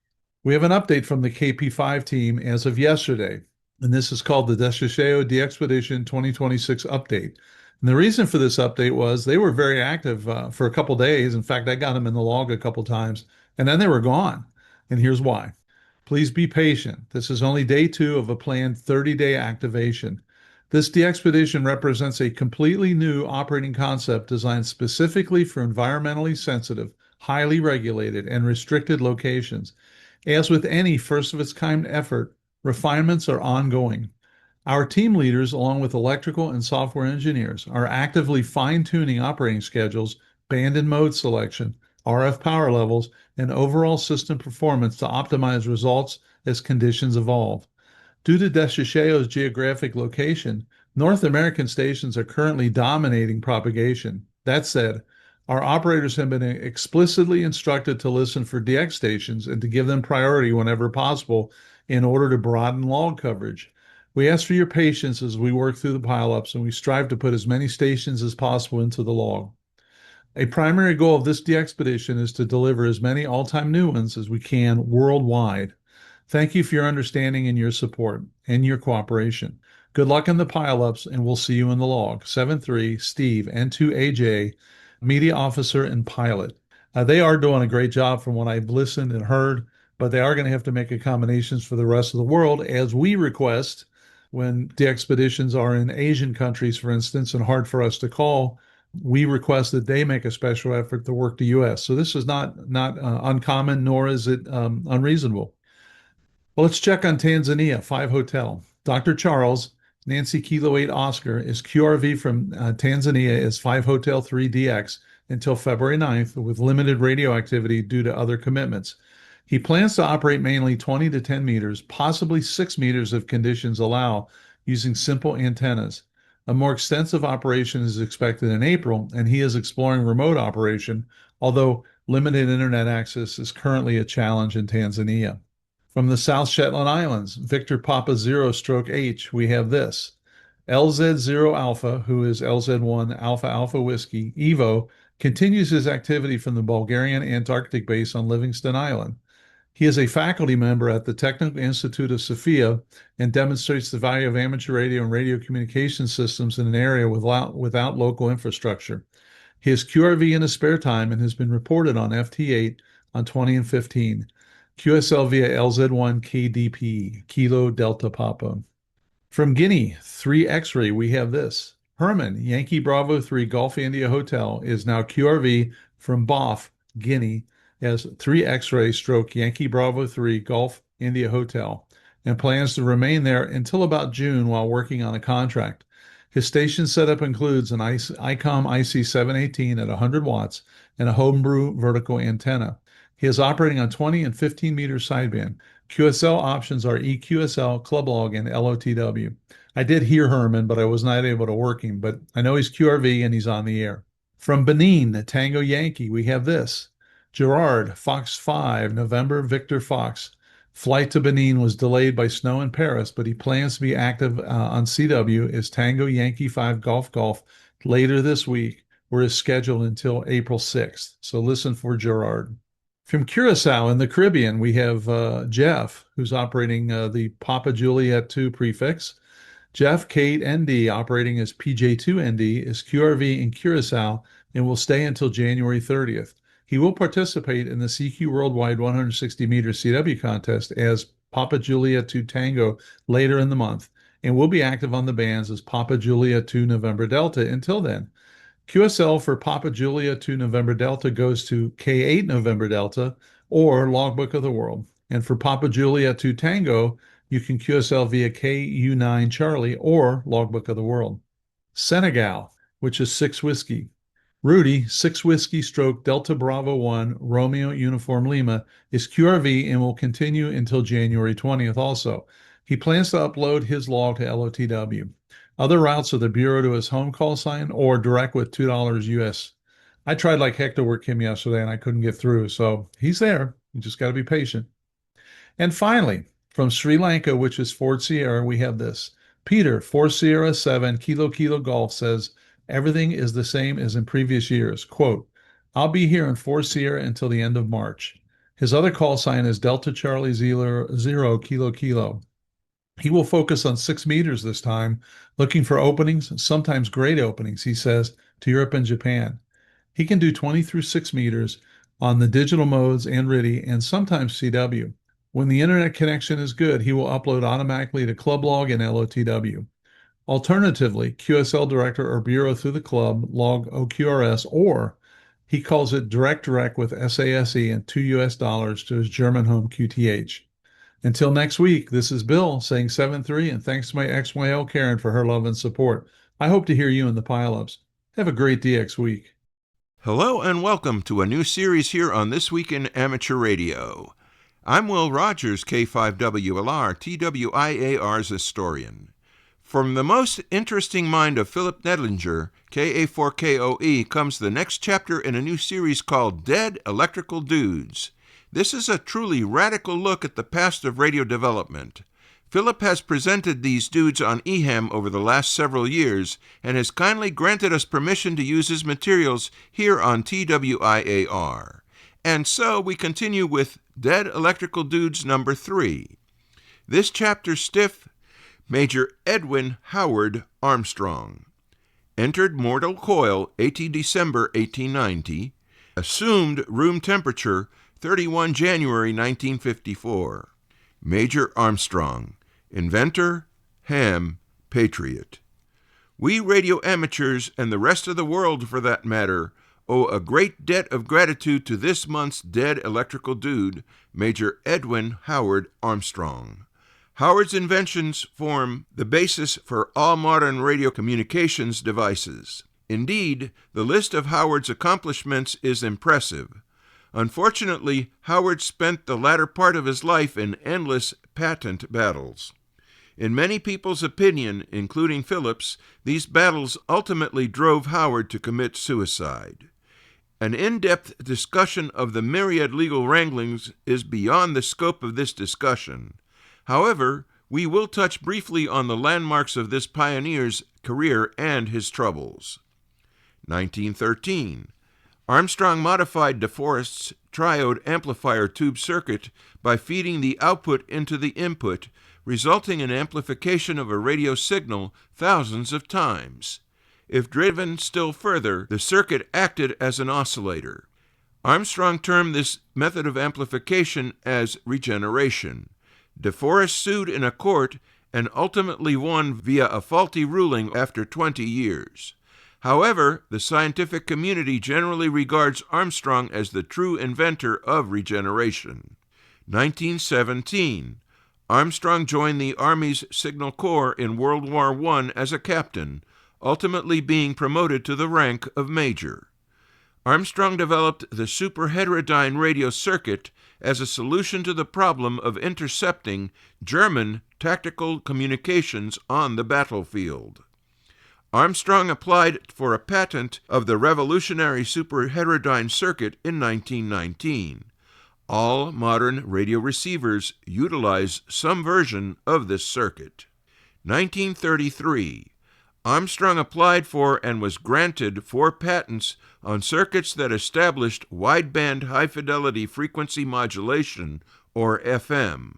We have an update from the KP5 team as of yesterday, and this is called the Desasheo DXpedition 2026 update. And the reason for this update was they were very active for a couple days. In fact, I got them in the log a couple times, and then they were gone. And here's why. Please be patient. This is only day 2 of a planned 30-day activation. This DXpedition represents a completely new operating concept designed specifically for environmentally sensitive, highly regulated, and restricted locations. As with any first-of-its-kind effort, refinements are ongoing. Our team leaders, along with electrical and software engineers, are actively fine-tuning operating schedules, band and mode selection, RF power levels, and overall system performance to optimize results as conditions evolve. Due to Desasheo's geographic location, North American stations are currently dominating propagation. That said, our operators have been explicitly instructed to listen for DX stations and to give them priority whenever possible in order to broaden log coverage. We ask for your patience as we work through the pileups, and we strive to put as many stations as possible into the log. A primary goal of this DXpedition is to deliver as many all-time new ones as we can worldwide. Thank you for your understanding and your support and your cooperation. Good luck in the pileups, and we'll see you in the log. 7-3, Steve, N2AJ, Media Officer and Pilot. They are doing a great job from what I've listened and heard, but they are going to have to make accommodations for the rest of the world, as we request when DXpeditions are in Asian countries, for instance, and hard for us to call. We request that they make a special effort to work the U.S. So this is not uncommon, nor is it unreasonable. Well, let's check on Tanzania, 5 Hotel. Dr. Charles, Nancy Kilo 8 Oscar, is QRV from Tanzania as 5 Hotel 3 DX until February 9th with limited radio activity due to other commitments. He plans to operate mainly 20 to 10 meters, possibly 6 meters if conditions allow, using simple antennas. A more extensive operation is expected in April, and he is exploring remote operation, although limited internet access is currently a challenge in Tanzania. From the South Shetland Islands, Victor Papa 0 Stroke H, we have this. LZ0 Alpha, who is LZ1 Alpha Alpha Whiskey, Evo, continues his activity from the Bulgarian Antarctic base on Livingston Island. He is a faculty member at the Technical Institute of Sofia and demonstrates the value of amateur radio and radio communication systems in an area without local infrastructure. He has QRV in his spare time and has been reported on FT8 on 20 and 15. QSL via LZ1 KDP, Kilo Delta Papa. From Guinea, 3 X-ray, we have this. Herman, Yankee Bravo 3 Golf India Hotel, is now QRV from BOF, Guinea, as 3 X-ray stroke Yankee Bravo 3 Golf India Hotel, and plans to remain there until about June while working on a contract. His station setup includes an ICOM IC718 at 100 watts and a homebrew vertical antenna. He is operating on 20 and 15 meter sideband. QSL options are EQSL, Clublog, and LOTW. I did hear Herman, but I was not able to work him, but I know he's QRV and he's on the air. From Benin, Tango Yankee, we have this. Gerard, Fox 5, November, Victor Fox. Flight to Benin was delayed by snow in Paris, but he plans to be active on CW as Tango Yankee 5 Golf later this week, where is scheduled until April 6th. So listen for Gerard. From Curacao in the Caribbean, we have Jeff, who's operating the Papa Juliet 2 prefix. Jeff Kate ND, operating as PJ2ND, is QRV in Curacao and will stay until January 30th. He will participate in the CQ Worldwide 160-meter CW contest as Papa Juliet 2 Tango later in the month and will be active on the bands as Papa Juliet 2 November Delta until then. QSL for Papa Juliet 2 November Delta goes to K8 November Delta or Logbook of the World. And for Papa Juliet 2 Tango, you can QSL via KU9 Charlie or Logbook of the World. Senegal, which is 6 Whiskey. Rudy, 6 Whiskey stroke Delta Bravo 1 Romeo Uniform Lima, is QRV and will continue until January 20th also. He plans to upload his log to LOTW. Other routes are the Bureau to his home call sign or direct with $2 US. I tried like heck to work him yesterday and I couldn't get through, so he's there. You just got to be patient. And finally, from Sri Lanka, which is Fort Sierra, we have this. Peter, 4 Sierra 7 Kilo Golf, says, everything is the same as in previous years. Quote, I'll be here in 4 Sierra until the end of March. His other call sign is Delta Charlie 0 Kilo. He will focus on 6 meters this time, looking for openings, sometimes great openings, he says, to Europe and Japan. He can do 20 through 6 meters on the digital modes and RIDI and sometimes CW. When the internet connection is good, he will upload automatically to Clublog and LOTW. Alternatively, QSL Director or Bureau through the club, log OQRS, or he calls it direct with SASE and $2 to his German home QTH. Until next week, this is Bill saying 7-3, and thanks to my XYL Karen for her love and support. I hope to hear you in the pileups. Have a great DX week. Hello and welcome to a new series here on This Week in Amateur Radio. I'm Will Rogers, K5WLR, TWIAR's historian. From the most interesting mind of Philip Nedlinger, KA4KOE, comes the next chapter in a new series called Dead Electrical Dudes. This is a truly radical look at the past of radio development. Philip has presented these dudes on EHAM over the last several years and has kindly granted us permission to use his materials here on TWIAR. And so we continue with Dead Electrical Dudes number 3. This chapter stiff, Major Edwin Howard Armstrong. Entered mortal coil 18 December 1890. Assumed room temperature 31 January 1954. Major Armstrong. Inventor, ham, patriot. We radio amateurs, and the rest of the world for that matter, owe a great debt of gratitude to this month's dead electrical dude, Major Edwin Howard Armstrong. Howard's inventions form the basis for all modern radio communications devices. Indeed, the list of Howard's accomplishments is impressive. Unfortunately, Howard spent the latter part of his life in endless patent battles. In many people's opinion, including Philip's, these battles ultimately drove Howard to commit suicide. An in-depth discussion of the myriad legal wranglings is beyond the scope of this discussion. However, we will touch briefly on the landmarks of this pioneer's career and his troubles. 1913. Armstrong modified DeForest's triode amplifier tube circuit by feeding the output into the input, resulting in amplification of a radio signal thousands of times. If driven still further, the circuit acted as an oscillator. Armstrong termed this method of amplification as regeneration. DeForest sued in a court and ultimately won via a faulty ruling after 20 years. However, the scientific community generally regards Armstrong as the true inventor of regeneration. 1917. Armstrong joined the Army's Signal Corps in World War I as a captain, ultimately being promoted to the rank of major. Armstrong developed the superheterodyne radio circuit as a solution to the problem of intercepting German tactical communications on the battlefield. Armstrong applied for a patent of the revolutionary superheterodyne circuit in 1919. All modern radio receivers utilize some version of this circuit. 1933. Armstrong applied for and was granted 4 patents on circuits that established wideband high-fidelity frequency modulation, or FM.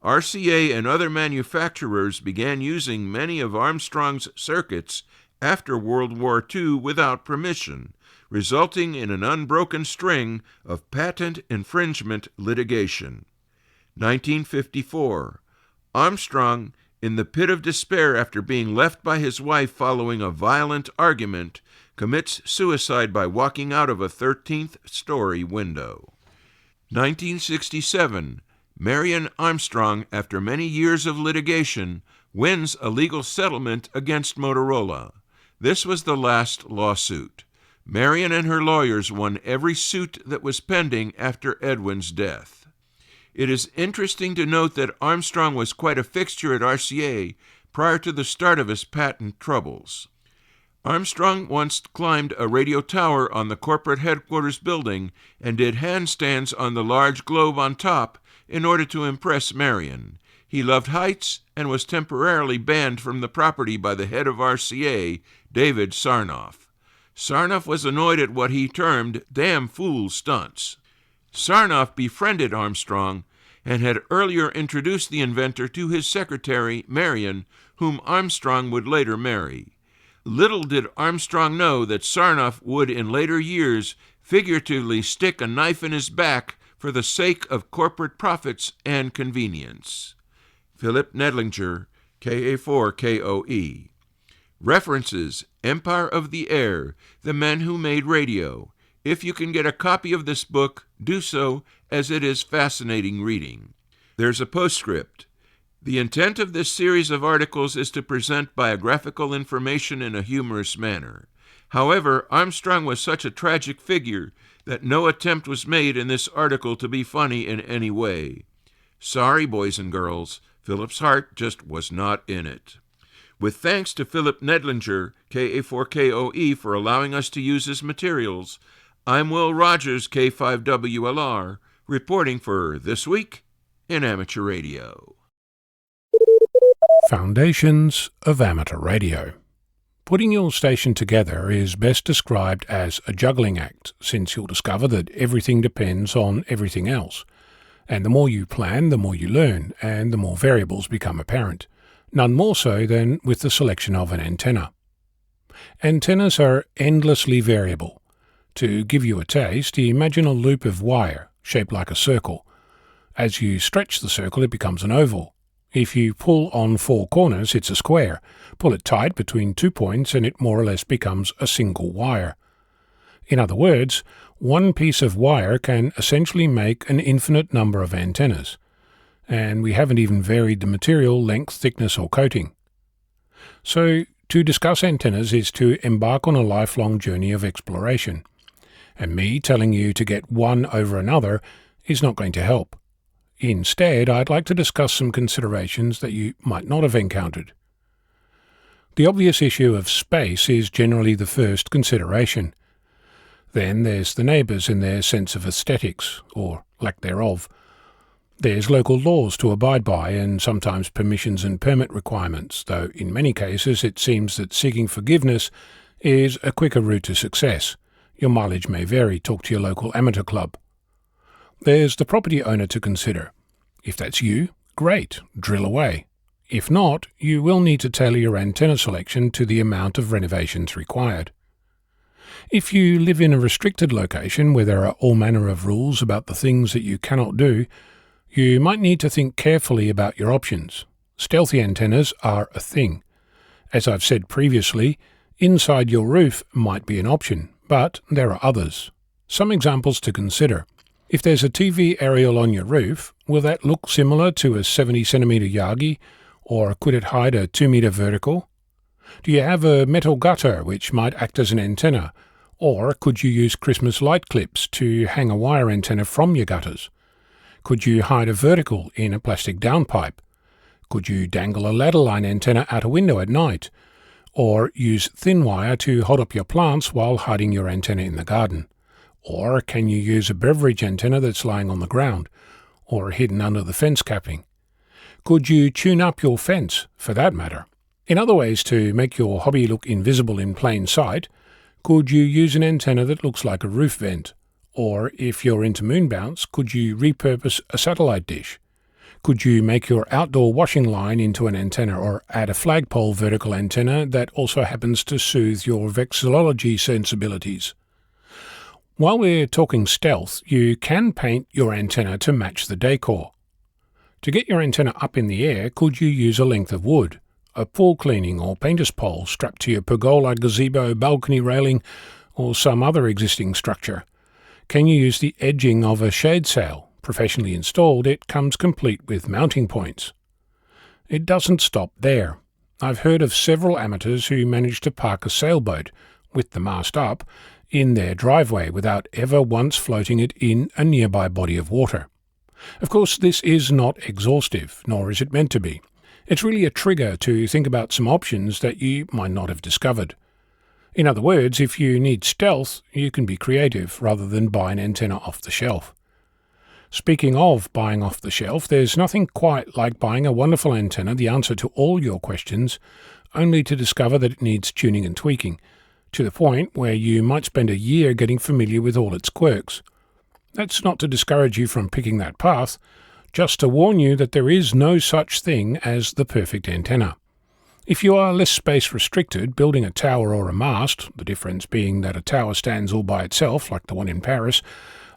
RCA and other manufacturers began using many of Armstrong's circuits after World War II without permission, resulting in an unbroken string of patent infringement litigation. 1954. Armstrong, in the pit of despair after being left by his wife following a violent argument, commits suicide by walking out of a 13th-story window. 1967. Marion Armstrong, after many years of litigation, wins a legal settlement against Motorola. This was the last lawsuit. Marion and her lawyers won every suit that was pending after Edwin's death. It is interesting to note that Armstrong was quite a fixture at RCA prior to the start of his patent troubles. Armstrong once climbed a radio tower on the corporate headquarters building and did handstands on the large globe on top in order to impress Marion. He loved heights and was temporarily banned from the property by the head of RCA, David Sarnoff. Sarnoff was annoyed at what he termed damn fool stunts. Sarnoff befriended Armstrong and had earlier introduced the inventor to his secretary, Marion, whom Armstrong would later marry. Little did Armstrong know that Sarnoff would in later years figuratively stick a knife in his back for the sake of corporate profits and convenience. Philip Nedlinger, KA4KOE. References: Empire of the Air, The Men Who Made Radio. If you can get a copy of this book, do so, as it is fascinating reading. There's a postscript. The intent of this series of articles is to present biographical information in a humorous manner. However, Armstrong was such a tragic figure that no attempt was made in this article to be funny in any way. Sorry, boys and girls, Philip's heart just was not in it. With thanks to Philip Nedlinger, KA4KOE, for allowing us to use his materials, I'm Will Rogers, K5WLR, reporting for This Week in Amateur Radio. Foundations of Amateur Radio. Putting your station together is best described as a juggling act, since you'll discover that everything depends on everything else. And the more you plan, the more you learn, and the more variables become apparent. None more so than with the selection of an antenna. Antennas are endlessly variable. To give you a taste, imagine a loop of wire, shaped like a circle. As you stretch the circle, it becomes an oval. If you pull on 4 corners, it's a square. Pull it tight between 2 points and it more or less becomes a single wire. In other words, one piece of wire can essentially make an infinite number of antennas. And we haven't even varied the material, length, thickness or coating. So, to discuss antennas is to embark on a lifelong journey of exploration. And me telling you to get one over another is not going to help. Instead, I'd like to discuss some considerations that you might not have encountered. The obvious issue of space is generally the first consideration. Then there's the neighbours and their sense of aesthetics, or lack thereof. There's local laws to abide by and sometimes permissions and permit requirements, though in many cases it seems that seeking forgiveness is a quicker route to success. Your mileage may vary. Talk to your local amateur club. There's the property owner to consider. If that's you, great, drill away. If not, you will need to tailor your antenna selection to the amount of renovations required. If you live in a restricted location where there are all manner of rules about the things that you cannot do, you might need to think carefully about your options. Stealthy antennas are a thing. As I've said previously, inside your roof might be an option, but there are others. Some examples to consider. If there's a TV aerial on your roof, will that look similar to a 70cm Yagi, or could it hide a 2-meter vertical? Do you have a metal gutter which might act as an antenna, or could you use Christmas light clips to hang a wire antenna from your gutters? Could you hide a vertical in a plastic downpipe? Could you dangle a ladder line antenna out a window at night? Or use thin wire to hold up your plants while hiding your antenna in the garden? Or can you use a beverage antenna that's lying on the ground, or hidden under the fence capping? Could you tune up your fence, for that matter? In other ways to make your hobby look invisible in plain sight, could you use an antenna that looks like a roof vent? Or, if you're into moon bounce, could you repurpose a satellite dish? Could you make your outdoor washing line into an antenna, or add a flagpole vertical antenna that also happens to soothe your vexillology sensibilities? While we're talking stealth, you can paint your antenna to match the decor. To get your antenna up in the air, could you use a length of wood, a pool cleaning or painter's pole strapped to your pergola, gazebo, balcony railing, or some other existing structure? Can you use the edging of a shade sail? Professionally installed, it comes complete with mounting points. It doesn't stop there. I've heard of several amateurs who managed to park a sailboat, with the mast up, in their driveway without ever once floating it in a nearby body of water. Of course, this is not exhaustive, nor is it meant to be. It's really a trigger to think about some options that you might not have discovered. In other words, if you need stealth, you can be creative rather than buy an antenna off the shelf. Speaking of buying off the shelf, there's nothing quite like buying a wonderful antenna, the answer to all your questions, only to discover that it needs tuning and tweaking, to the point where you might spend a year getting familiar with all its quirks. That's not to discourage you from picking that path, just to warn you that there is no such thing as the perfect antenna. If you are less space restricted, building a tower or a mast, the difference being that a tower stands all by itself, like the one in Paris,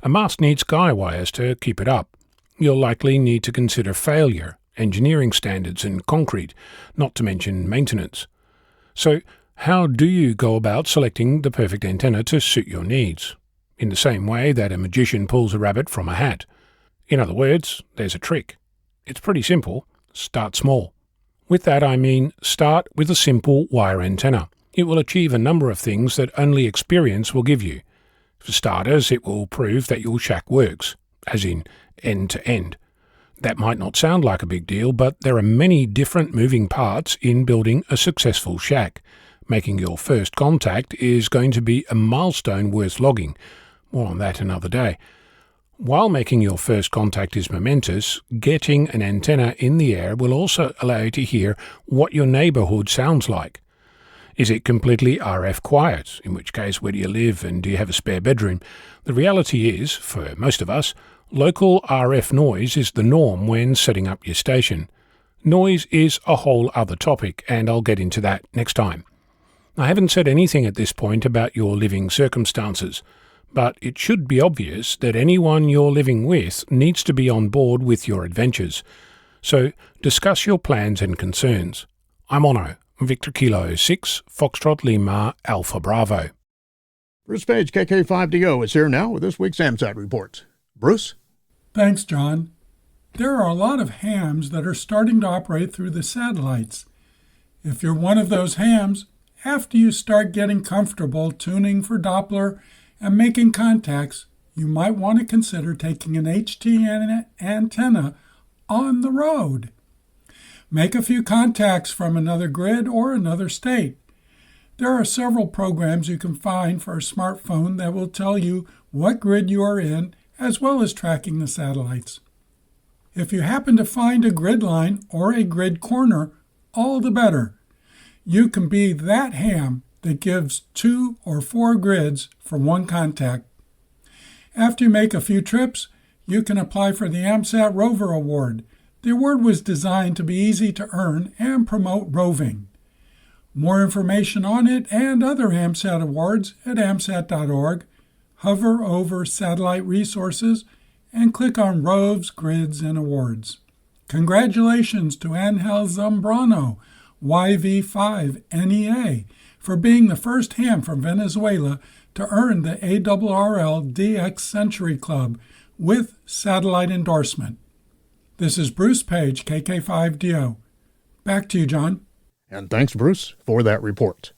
a mast needs guy wires to keep it up. You'll likely need to consider failure, engineering standards and concrete, not to mention maintenance. So, how do you go about selecting the perfect antenna to suit your needs? In the same way that a magician pulls a rabbit from a hat. In other words, there's a trick. It's pretty simple. Start small. With that I mean start with a simple wire antenna. It will achieve a number of things that only experience will give you. For starters, it will prove that your shack works, as in end to end. That might not sound like a big deal, but there are many different moving parts in building a successful shack. Making your first contact is going to be a milestone worth logging. More on that another day. While making your first contact is momentous, getting an antenna in the air will also allow you to hear what your neighborhood sounds like. Is it completely RF quiet? In which case, where do you live and do you have a spare bedroom? The reality is, for most of us, local RF noise is the norm when setting up your station. Noise is a whole other topic, and I'll get into that next time. I haven't said anything at this point about your living circumstances, but it should be obvious that anyone you're living with needs to be on board with your adventures. So discuss your plans and concerns. I'm Ono. Victor Kilo 6, Foxtrot Lima, Alpha Bravo. Bruce Page, KK5DO, is here now with this week's AMSAT reports. Bruce? Thanks, John. There are a lot of hams that are starting to operate through the satellites. If you're one of those hams, after you start getting comfortable tuning for Doppler and making contacts, you might want to consider taking an HT antenna on the road. Make a few contacts from another grid or another state. There are several programs you can find for a smartphone that will tell you what grid you are in, as well as tracking the satellites. If you happen to find a grid line or a grid corner, all the better. You can be that ham that gives 2 or 4 grids for one contact. After you make a few trips, you can apply for the AMSAT Rover Award. The award was designed to be easy to earn and promote roving. More information on it and other AMSAT awards at amsat.org. Hover over Satellite Resources and click on Roves, Grids, and Awards. Congratulations to Angel Zambrano, YV5NEA, for being the first ham from Venezuela to earn the ARRL DX Century Club with satellite endorsement. This is Bruce Page, KK5DO. Back to you, John. And thanks, Bruce, for that report.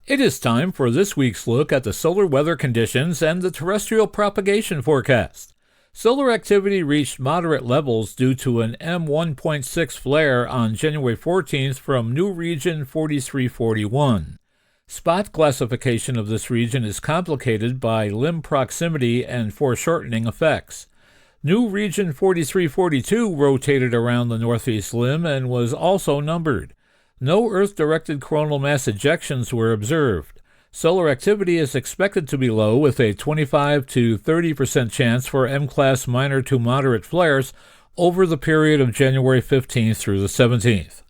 It is time for this week's look at the solar weather conditions and the terrestrial propagation forecast. Solar activity reached moderate levels due to an M1.6 flare on January 14th from New Region 4341. Spot classification of this region is complicated by limb proximity and foreshortening effects. New Region 4342 rotated around the northeast limb and was also numbered. No Earth-directed coronal mass ejections were observed. Solar activity is expected to be low with a 25 to 30% chance for M-class minor to moderate flares over the period of January 15th through the 17th.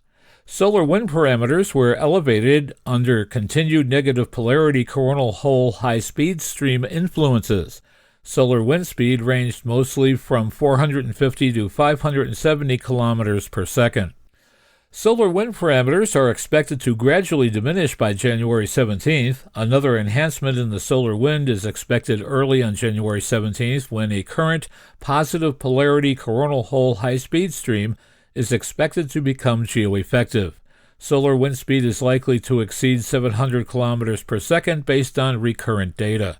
Solar wind parameters were elevated under continued negative polarity coronal hole high-speed stream influences. Solar wind speed ranged mostly from 450 to 570 kilometers per second. Solar wind parameters are expected to gradually diminish by January 17th. Another enhancement in the solar wind is expected early on January 17th when a current positive polarity coronal hole high-speed stream is expected to become geoeffective. Solar wind speed is likely to exceed 700 kilometers per second based on recurrent data.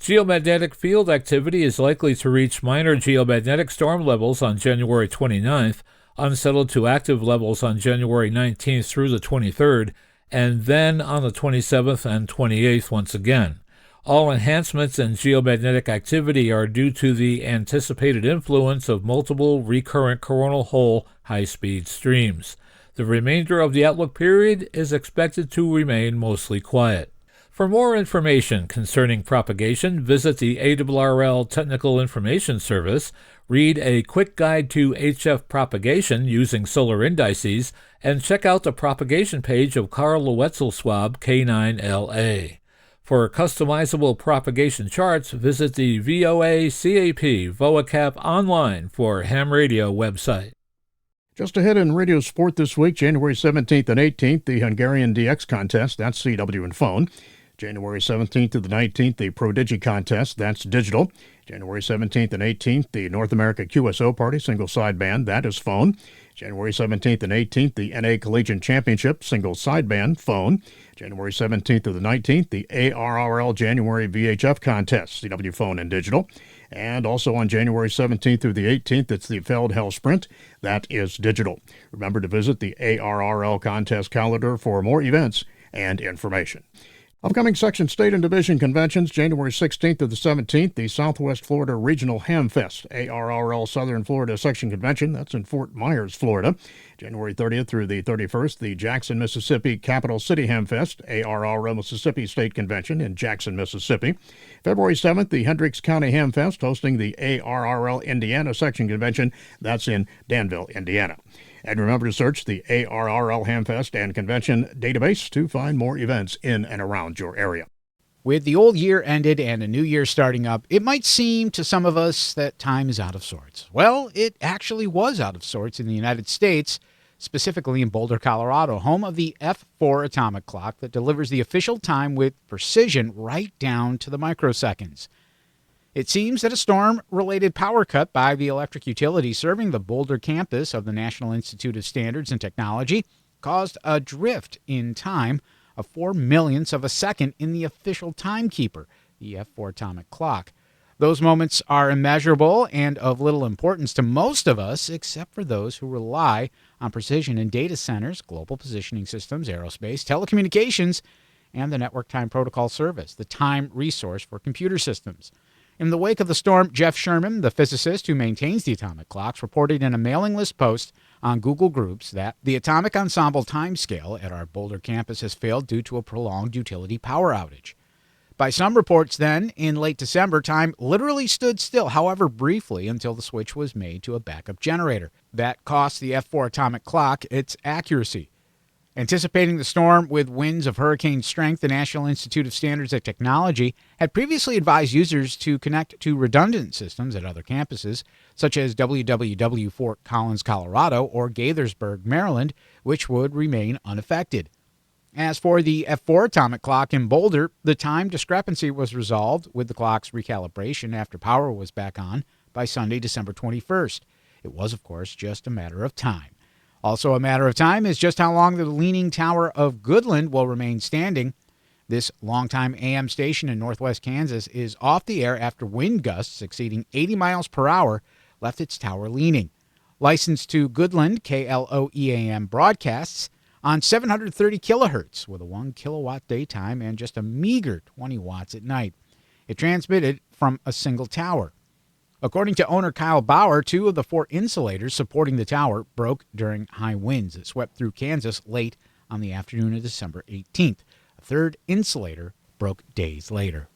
Geomagnetic field activity is likely to reach minor geomagnetic storm levels on January 29th, unsettled to active levels on January 19th through the 23rd, and then on the 27th and 28th once again. All enhancements in geomagnetic activity are due to the anticipated influence of multiple recurrent coronal hole high-speed streams. The remainder of the outlook period is expected to remain mostly quiet. For more information concerning propagation, visit the ARRL Technical Information Service, read a quick guide to HF propagation using solar indices, and check out the propagation page of Carl Lewetzel-Swab K9LA. For customizable propagation charts, visit the VOA CAP VOACAP online for Ham Radio website. Just ahead in radio sport this week, January 17th and 18th, the Hungarian DX contest, that's CW and phone. January 17th to the 19th, the Prodigi contest, that's digital. January 17th and 18th, the North America QSO Party single sideband, that is phone. January 17th and 18th, the NA Collegiate Championship single sideband, phone. January 17th to the 19th, the ARRL January VHF contest, CW phone and digital. And also on January 17th through the 18th, it's the Feldhell Sprint, that is digital. Remember to visit the ARRL contest calendar for more events and information. Upcoming section, state, and division conventions, January 16th to the 17th, the Southwest Florida Regional Ham Fest, ARRL Southern Florida Section Convention, that's in Fort Myers, Florida. January 30th through the 31st, the Jackson, Mississippi Capital City Ham Fest, ARRL Mississippi State Convention in Jackson, Mississippi. February 7th, the Hendricks County Ham Fest, hosting the ARRL Indiana Section Convention, that's in Danville, Indiana. And remember to search the ARRL Hamfest and Convention database to find more events in and around your area. With the old year ended and a new year starting up, it might seem to some of us that time is out of sorts. Well, it actually was out of sorts in the United States, specifically in Boulder, Colorado, home of the F4 atomic clock that delivers the official time with precision right down to the microseconds. It seems that a storm-related power cut by the electric utility serving the Boulder campus of the National Institute of Standards and Technology caused a drift in time of 4 millionths of a second in the official timekeeper, the F4 atomic clock. Those moments are immeasurable and of little importance to most of us, except for those who rely on precision in data centers, global positioning systems, aerospace, telecommunications, and the Network Time Protocol Service, the time resource for computer systems. In the wake of the storm, Jeff Sherman, the physicist who maintains the atomic clocks, reported in a mailing list post on Google Groups that the atomic ensemble timescale at our Boulder campus has failed due to a prolonged utility power outage. By some reports then, in late December, time literally stood still, however briefly, until the switch was made to a backup generator. That cost the F4 atomic clock its accuracy. Anticipating the storm with winds of hurricane strength, the National Institute of Standards and Technology had previously advised users to connect to redundant systems at other campuses, such as WWW Fort Collins, Colorado, or Gaithersburg, Maryland, which would remain unaffected. As for the F4 atomic clock in Boulder, the time discrepancy was resolved with the clock's recalibration after power was back on by Sunday, December 21st. It was, of course, just a matter of time. Also a matter of time is just how long the Leaning Tower of Goodland will remain standing. This longtime AM station in northwest Kansas is off the air after wind gusts exceeding 80 miles per hour left its tower leaning. Licensed to Goodland, KLOEAM broadcasts on 730 kilohertz with a 1 kilowatt daytime and just a meager 20 watts at night. It transmitted from a single tower. According to owner Kyle Bauer, 2 of the 4 insulators supporting the tower broke during high winds that swept through Kansas late on the afternoon of December 18th. A third insulator broke days later.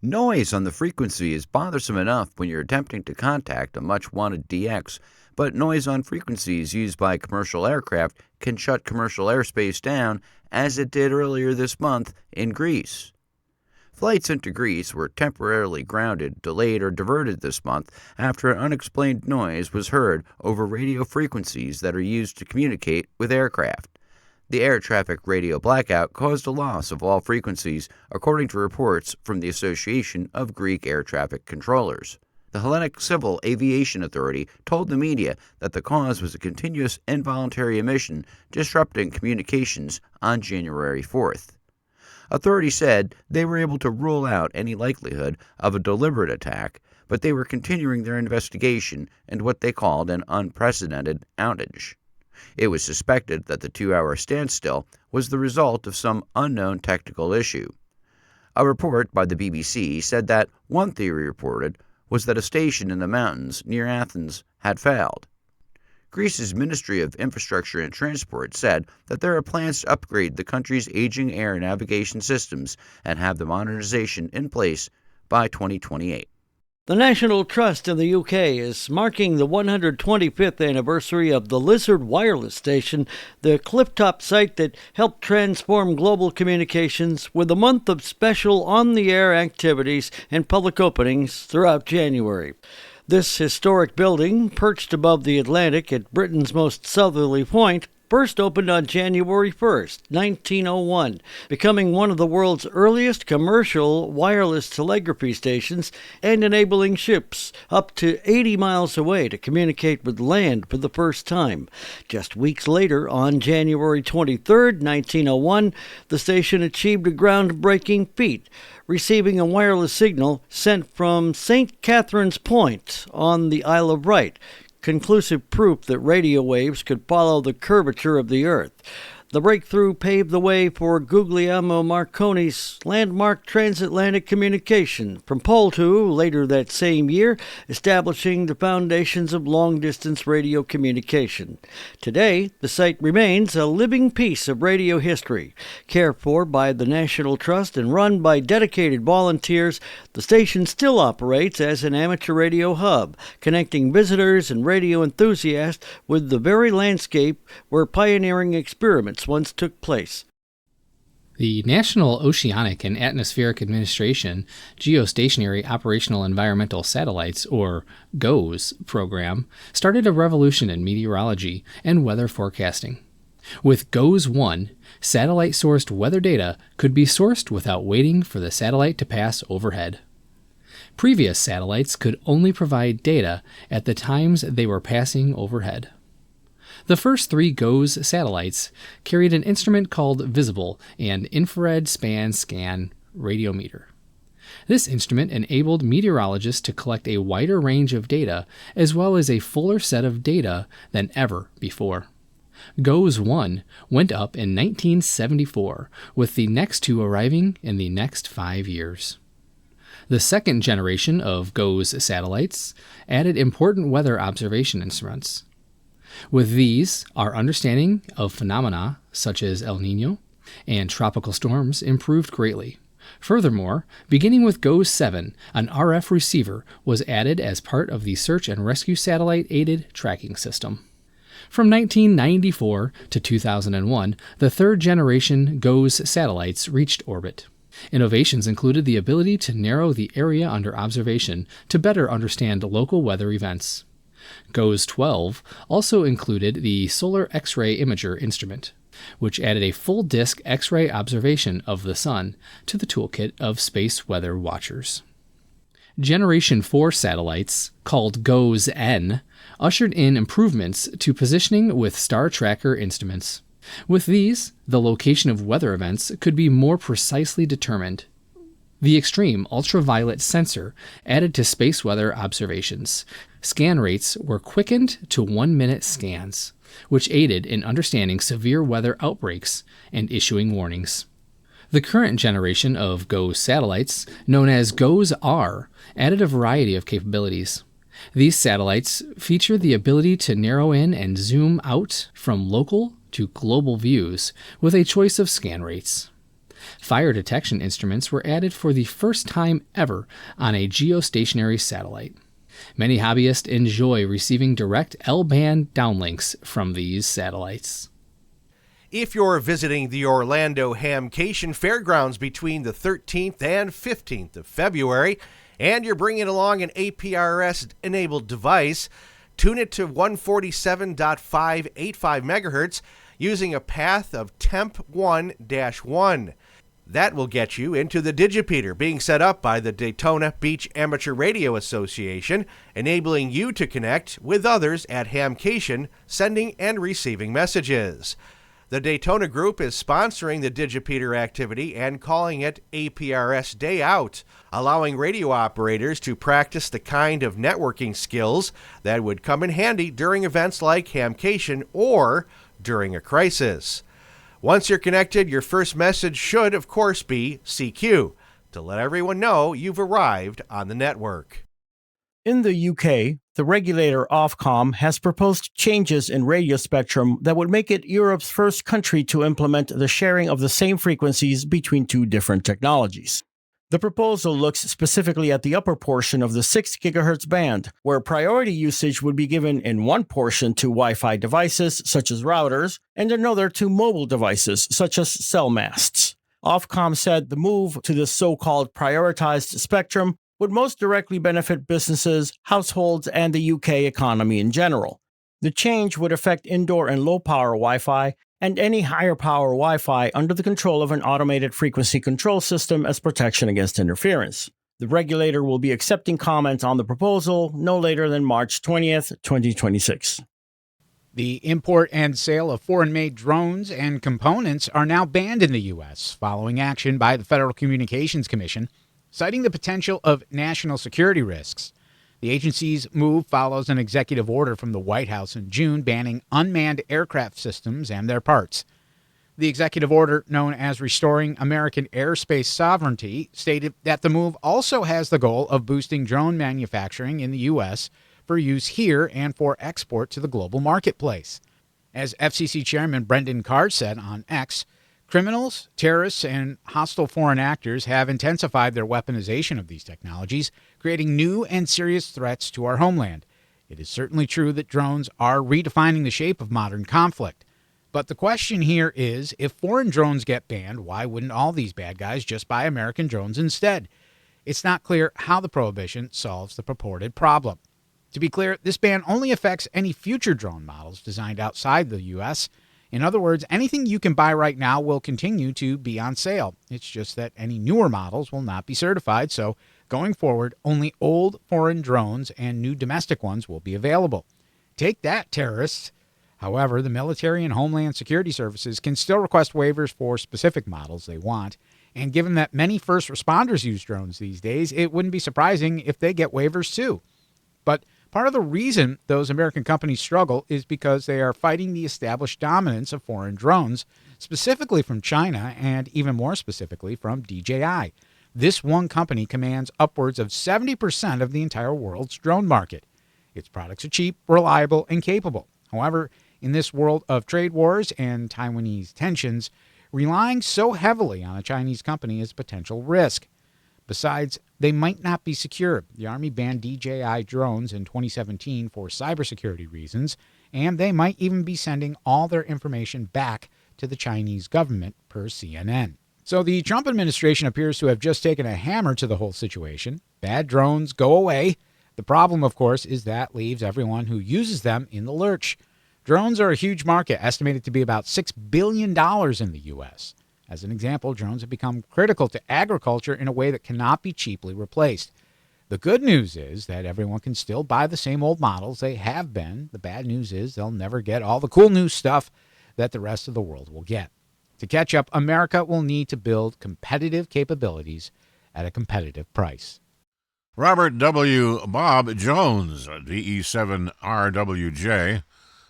Noise on the frequency is bothersome enough when you're attempting to contact a much-wanted DX, but noise on frequencies used by commercial aircraft can shut commercial airspace down, as it did earlier this month in Greece. Flights into Greece were temporarily grounded, delayed, or diverted this month after an unexplained noise was heard over radio frequencies that are used to communicate with aircraft. The air traffic radio blackout caused a loss of all frequencies, according to reports from the Association of Greek Air Traffic Controllers. The Hellenic Civil Aviation Authority told the media that the cause was a continuous involuntary emission disrupting communications on January 4th. Authorities said they were able to rule out any likelihood of a deliberate attack, but they were continuing their investigation into what they called an unprecedented outage. It was suspected that the 2-hour standstill was the result of some unknown technical issue. A report by the BBC said that one theory reported was that a station in the mountains near Athens had failed. Greece's Ministry of Infrastructure and Transport said that there are plans to upgrade the country's aging air navigation systems and have the modernization in place by 2028. The National Trust in the UK is marking the 125th anniversary of the Lizard Wireless Station, the cliff-top site that helped transform global communications, with a month of special on-the-air activities and public openings throughout January. This historic building, perched above the Atlantic at Britain's most southerly point, first opened on January 1st, 1901, becoming one of the world's earliest commercial wireless telegraphy stations and enabling ships up to 80 miles away to communicate with land for the first time. Just weeks later, on January 23rd, 1901, the station achieved a groundbreaking feat, receiving a wireless signal sent from St. Catherine's Point on the Isle of Wight, conclusive proof that radio waves could follow the curvature of the Earth. The breakthrough paved the way for Guglielmo Marconi's landmark transatlantic communication from pole to, later that same year, establishing the foundations of long-distance radio communication. Today, the site remains a living piece of radio history. Cared for by the National Trust and run by dedicated volunteers, the station still operates as an amateur radio hub, connecting visitors and radio enthusiasts with the very landscape where pioneering experiments once took place. The National Oceanic and Atmospheric Administration Geostationary Operational Environmental Satellites, or GOES, program started a revolution in meteorology and weather forecasting. With GOES 1, satellite-sourced weather data could be sourced without waiting for the satellite to pass overhead. Previous satellites could only provide data at the times they were passing overhead. The first 3 GOES satellites carried an instrument called Visible and Infrared Span Scan Radiometer. This instrument enabled meteorologists to collect a wider range of data as well as a fuller set of data than ever before. GOES 1 went up in 1974, with the next 2 arriving in the next 5 years. The second generation of GOES satellites added important weather observation instruments. With these, our understanding of phenomena such as El Niño and tropical storms improved greatly. Furthermore, beginning with GOES 7, an RF receiver was added as part of the Search and Rescue Satellite-Aided Tracking System. From 1994 to 2001, the third-generation GOES satellites reached orbit. Innovations included the ability to narrow the area under observation to better understand local weather events. GOES 12 also included the Solar X-ray Imager instrument, which added a full-disk X-ray observation of the Sun to the toolkit of space weather watchers. Generation 4 satellites, called GOES-N, ushered in improvements to positioning with star tracker instruments. With these, the location of weather events could be more precisely determined. The extreme ultraviolet sensor added to space weather observations. Scan rates were quickened to 1-minute scans, which aided in understanding severe weather outbreaks and issuing warnings. The current generation of GOES satellites, known as GOES-R, added a variety of capabilities. These satellites feature the ability to narrow in and zoom out from local to global views with a choice of scan rates. Fire detection instruments were added for the first time ever on a geostationary satellite. Many hobbyists enjoy receiving direct L-band downlinks from these satellites. If you're visiting the Orlando Hamcation Fairgrounds between the 13th and 15th of February, and you're bringing along an APRS-enabled device, tune it to 147.585 MHz using a path of temp1-1. That will get you into the digipeater being set up by the Daytona Beach Amateur Radio Association, enabling you to connect with others at Hamcation, sending and receiving messages. The Daytona Group is sponsoring the digipeater activity and calling it APRS Day Out, allowing radio operators to practice the kind of networking skills that would come in handy during events like Hamcation or during a crisis. Once you're connected, your first message should, of course, be CQ, to let everyone know you've arrived on the network. In the UK, the regulator Ofcom has proposed changes in radio spectrum that would make it Europe's first country to implement the sharing of the same frequencies between two different technologies. The proposal looks specifically at the upper portion of the 6 GHz band, where priority usage would be given in one portion to Wi-Fi devices, such as routers, and another to mobile devices, such as cell masts. Ofcom said the move to the so-called prioritized spectrum would most directly benefit businesses, households, and the UK economy in general. The change would affect indoor and low-power Wi-Fi and any higher-power Wi-Fi under the control of an automated frequency control system as protection against interference. The regulator will be accepting comments on the proposal no later than March 20th, 2026. The import and sale of foreign-made drones and components are now banned in the U.S. following action by the Federal Communications Commission, citing the potential of national security risks. The agency's move follows an executive order from the White House in June banning unmanned aircraft systems and their parts. The executive order, known as Restoring American Airspace Sovereignty, stated that the move also has the goal of boosting drone manufacturing in the U.S. for use here and for export to the global marketplace. As FCC Chairman Brendan Carr said on X, criminals, terrorists, and hostile foreign actors have intensified their weaponization of these technologies, creating new and serious threats to our homeland. It is certainly true that drones are redefining the shape of modern conflict. But the question here is, if foreign drones get banned, why wouldn't all these bad guys just buy American drones instead? It's not clear how the prohibition solves the purported problem. To be clear, this ban only affects any future drone models designed outside the U.S. In other words, anything you can buy right now will continue to be on sale. It's just that any newer models will not be certified, so going forward, only old foreign drones and new domestic ones will be available. Take that, terrorists! However, the military and Homeland Security Services can still request waivers for specific models they want, and given that many first responders use drones these days, it wouldn't be surprising if they get waivers too. But part of the reason those American companies struggle is because they are fighting the established dominance of foreign drones, specifically from China and even more specifically from DJI. This one company commands upwards of 70% of the entire world's drone market. Its products are cheap, reliable, and capable. However, in this world of trade wars and Taiwanese tensions, relying so heavily on a Chinese company is a potential risk. Besides, they might not be secure. The Army banned DJI drones in 2017 for cybersecurity reasons, and they might even be sending all their information back to the Chinese government, per CNN. So the Trump administration appears to have just taken a hammer to the whole situation. Bad drones go away. The problem, of course, is that leaves everyone who uses them in the lurch. Drones are a huge market, estimated to be about $6 billion in the U.S. As an example, drones have become critical to agriculture in a way that cannot be cheaply replaced. The good news is that everyone can still buy the same old models they have been. The bad news is they'll never get all the cool new stuff that the rest of the world will get. To catch up, America will need to build competitive capabilities at a competitive price. Robert W. Bob Jones, VE7RWJ,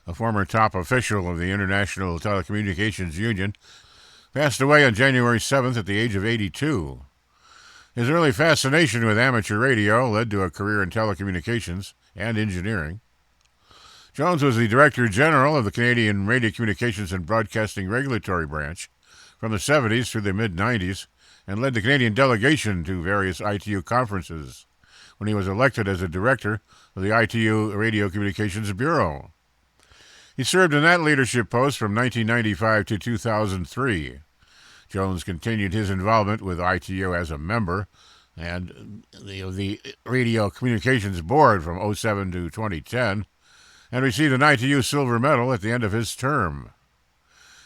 a former top official of the International Telecommunications Union, passed away on January 7th at the age of 82. His early fascination with amateur radio led to a career in telecommunications and engineering. Jones was the Director General of the Canadian Radio Communications and Broadcasting Regulatory Branch from the 70s through the mid-90s and led the Canadian delegation to various ITU conferences when he was elected as a director of the ITU Radio Communications Bureau. He served in that leadership post from 1995 to 2003. Jones continued his involvement with ITU as a member and the Radio Communications Board from 2007 to 2010 and received an ITU Silver Medal at the end of his term.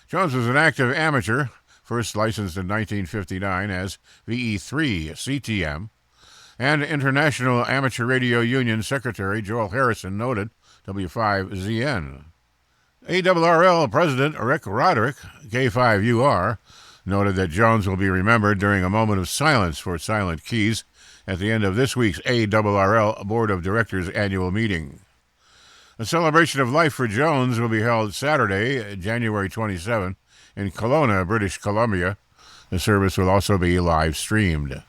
Jones was an active amateur, first licensed in 1959 as VE3 CTM, and International Amateur Radio Union Secretary Joel Harrison noted, W5ZN. ARRL President Rick Roderick, K5UR, noted that Jones will be remembered during a moment of silence for Silent Keys at the end of this week's ARRL Board of Directors annual meeting. A celebration of life for Jones will be held Saturday, January 27, in Kelowna, British Columbia. The service will also be live-streamed.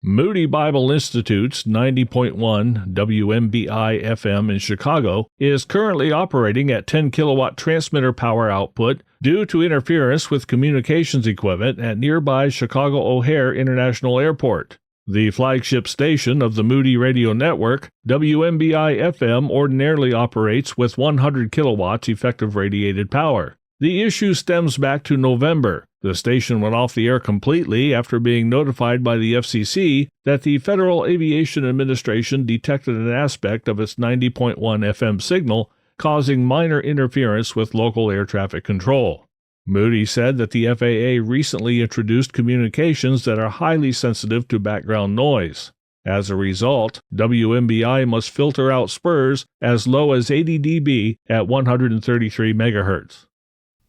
Moody Bible Institute's 90.1 WMBI-FM in Chicago is currently operating at 10-kilowatt transmitter power output due to interference with communications equipment at nearby Chicago O'Hare International Airport. The flagship station of the Moody Radio Network, WMBI-FM ordinarily operates with 100 kilowatts effective radiated power. The issue stems back to November. The station went off the air completely after being notified by the FCC that the Federal Aviation Administration detected an aspect of its 90.1 FM signal causing minor interference with local air traffic control. Moody said that the FAA recently introduced communications that are highly sensitive to background noise. As a result, WMBI must filter out spurs as low as 80 dB at 133 MHz.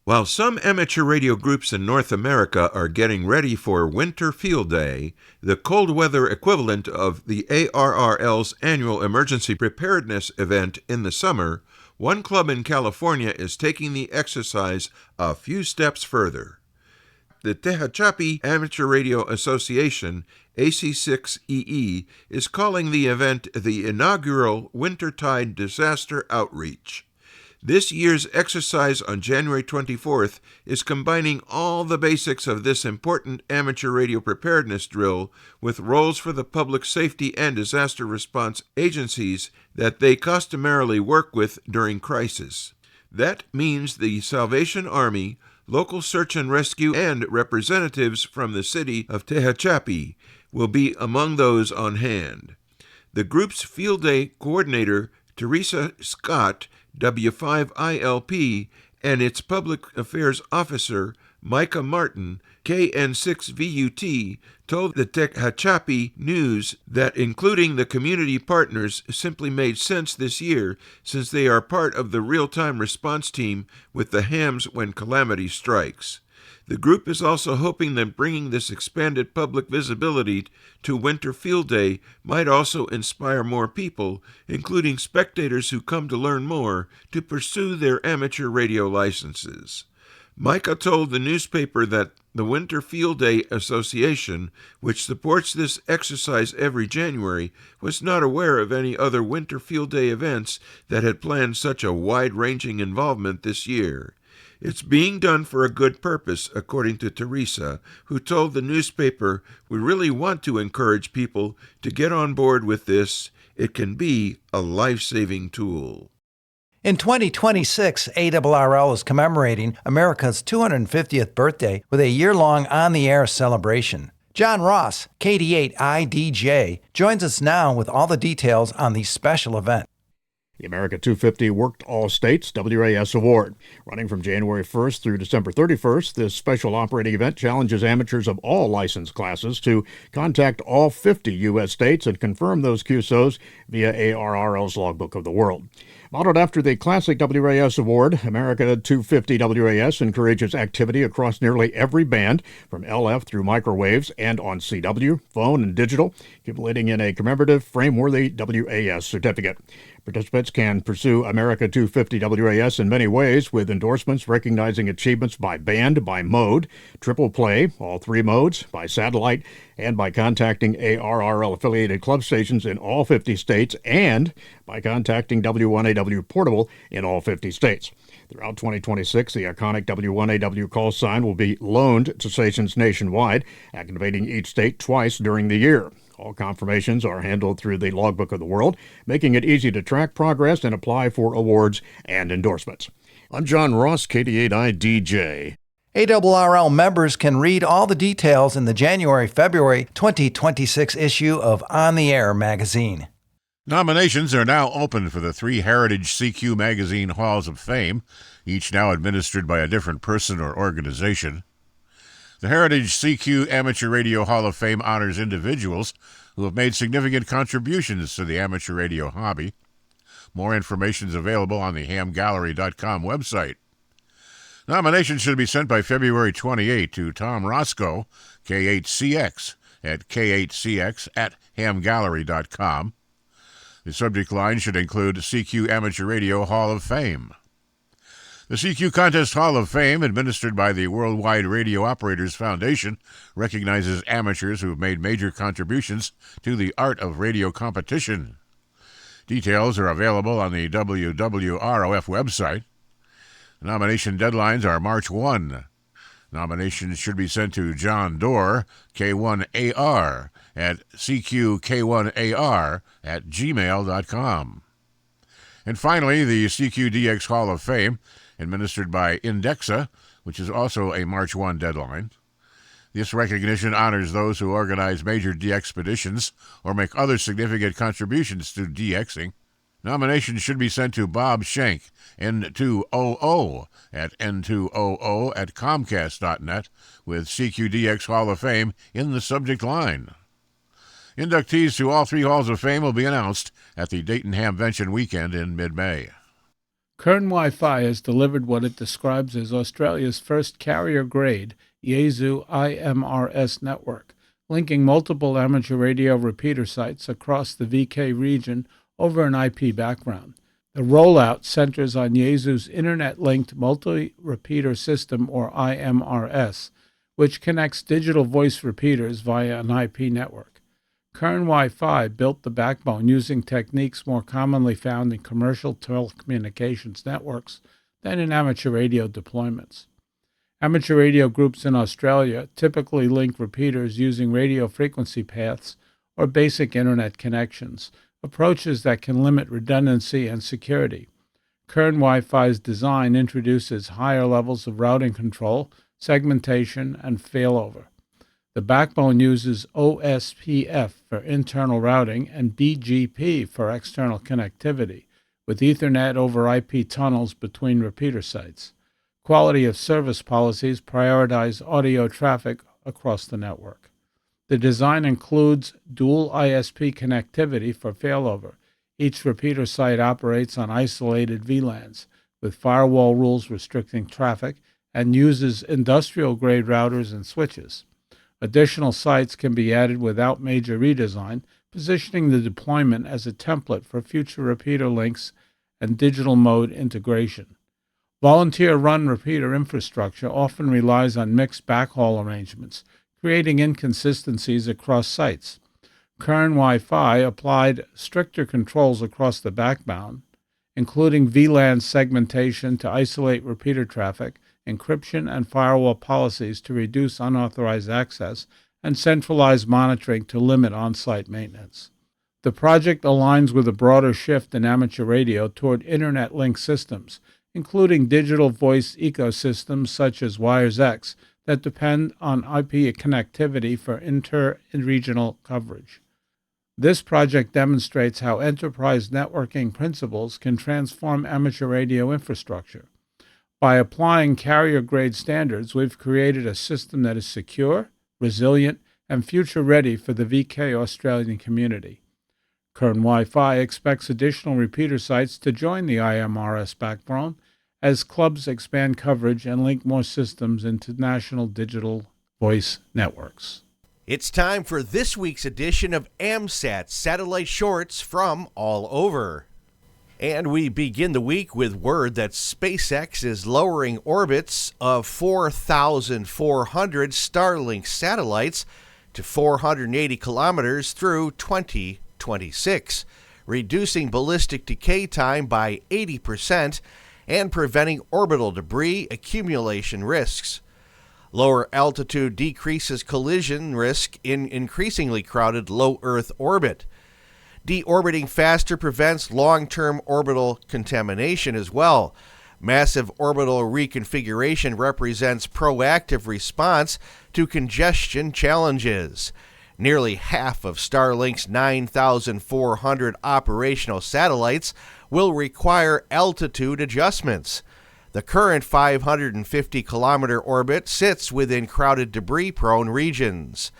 While some amateur radio groups in North America are getting ready for Winter Field Day, the cold weather equivalent of the ARRL's annual emergency preparedness event in the summer, one club in California is taking the exercise a few steps further. The Tehachapi Amateur Radio Association, AC6EE, is calling the event the inaugural Wintertide Disaster Outreach. This year's exercise on January 24th is combining all the basics of this important amateur radio preparedness drill with roles for the public safety and disaster response agencies that they customarily work with during crisis. That means the Salvation Army, local search and rescue, and representatives from the city of Tehachapi will be among those on hand. The group's Field Day coordinator, Teresa Scott, W5ILP, and its public affairs officer, Micah Martin, KN6VUT, told the Tehachapi News that including the community partners simply made sense this year since they are part of the real-time response team with the hams when calamity strikes. The group is also hoping that bringing this expanded public visibility to Winter Field Day might also inspire more people, including spectators who come to learn more, to pursue their amateur radio licenses. Micah told the newspaper that the Winter Field Day Association, which supports this exercise every January, was not aware of any other Winter Field Day events that had planned such a wide-ranging involvement this year. It's being done for a good purpose, according to Teresa, who told the newspaper, "We really want to encourage people to get on board with this. It can be a life-saving tool." In 2026, ARRL is commemorating America's 250th birthday with a year-long on-the-air celebration. John Ross, KD8IDJ, joins us now with all the details on the special event. The America 250 Worked All States WAS Award. Running from January 1st through December 31st, this special operating event challenges amateurs of all license classes to contact all 50 U.S. states and confirm those QSOs via ARRL's Logbook of the World. Modeled after the classic WAS Award, America 250 WAS encourages activity across nearly every band, from LF through microwaves and on CW, phone, and digital, accumulating in a commemorative, frame-worthy WAS certificate. Participants can pursue America 250 WAS in many ways, with endorsements recognizing achievements by band, by mode, triple play, all three modes, by satellite, and by contacting ARRL-affiliated club stations in all 50 states, and by contacting W1AW Portable in all 50 states. Throughout 2026, the iconic W1AW call sign will be loaned to stations nationwide, activating each state twice during the year. All confirmations are handled through the Logbook of the World, making it easy to track progress and apply for awards and endorsements. I'm John Ross, KD8IDJ. ARRL members can read all the details in the January-February 2026 issue of On the Air magazine. Nominations are now open for the 3 Heritage CQ Magazine Halls of Fame, each now administered by a different person or organization. The Heritage CQ Amateur Radio Hall of Fame honors individuals who have made significant contributions to the amateur radio hobby. More information is available on the hamgallery.com website. Nominations should be sent by February 28 to Tom Roscoe, K8CX, at k8cx@hamgallery.com. The subject line should include CQ Amateur Radio Hall of Fame. The CQ Contest Hall of Fame, administered by the Worldwide Radio Operators Foundation, recognizes amateurs who have made major contributions to the art of radio competition. Details are available on the WWROF website. Nomination deadlines are March 1. Nominations should be sent to John Doerr, K1AR, at cqk1ar@gmail.com. And finally, the CQDX Hall of Fame, administered by Indexa, which is also a March 1 deadline. This recognition honors those who organize major DXpeditions or make other significant contributions to DXing. Nominations should be sent to Bob Schenk, N200, at n200@comcast.net, with CQDX Hall of Fame in the subject line. Inductees to all 3 Halls of Fame will be announced at the Dayton Hamvention weekend in mid-May. Kern Wi-Fi has delivered what it describes as Australia's first carrier-grade Yaesu IMRS network, linking multiple amateur radio repeater sites across the VK region over an IP background. The rollout centers on Yaesu's Internet-Linked Multi-Repeater System, or IMRS, which connects digital voice repeaters via an IP network. Kern Wi-Fi built the backbone using techniques more commonly found in commercial telecommunications networks than in amateur radio deployments. Amateur radio groups in Australia typically link repeaters using radio frequency paths or basic Internet connections, approaches that can limit redundancy and security. Kern Wi-Fi's design introduces higher levels of routing control, segmentation, and failover. The backbone uses OSPF for internal routing and BGP for external connectivity, with Ethernet over IP tunnels between repeater sites. Quality of service policies prioritize audio traffic across the network. The design includes dual ISP connectivity for failover. Each repeater site operates on isolated VLANs, with firewall rules restricting traffic, and uses industrial-grade routers and switches. Additional sites can be added without major redesign, positioning the deployment as a template for future repeater links and digital mode integration. Volunteer-run repeater infrastructure often relies on mixed backhaul arrangements, creating inconsistencies across sites. Kern Wi-Fi applied stricter controls across the backbone, including VLAN segmentation to isolate repeater traffic, encryption and firewall policies to reduce unauthorized access, and centralized monitoring to limit on-site maintenance. The project aligns with a broader shift in amateur radio toward Internet-linked systems, including digital voice ecosystems such as WiresX that depend on IP connectivity for inter-regional coverage. This project demonstrates how enterprise networking principles can transform amateur radio infrastructure. By applying carrier-grade standards, we've created a system that is secure, resilient, and future-ready for the VK Australian community. Kern Wi-Fi expects additional repeater sites to join the IMRS backbone as clubs expand coverage and link more systems into national digital voice networks. It's time for this week's edition of AMSAT Satellite Shorts from all over. And we begin the week with word that SpaceX is lowering orbits of 4,400 Starlink satellites to 480 kilometers through 2026, reducing ballistic decay time by 80% and preventing orbital debris accumulation risks. Lower altitude decreases collision risk in increasingly crowded low Earth orbit. Deorbiting faster prevents long-term orbital contamination as well. Massive orbital reconfiguration represents proactive response to congestion challenges. Nearly half of Starlink's 9,400 operational satellites will require altitude adjustments. The current 550-kilometer orbit sits within crowded debris-prone regions.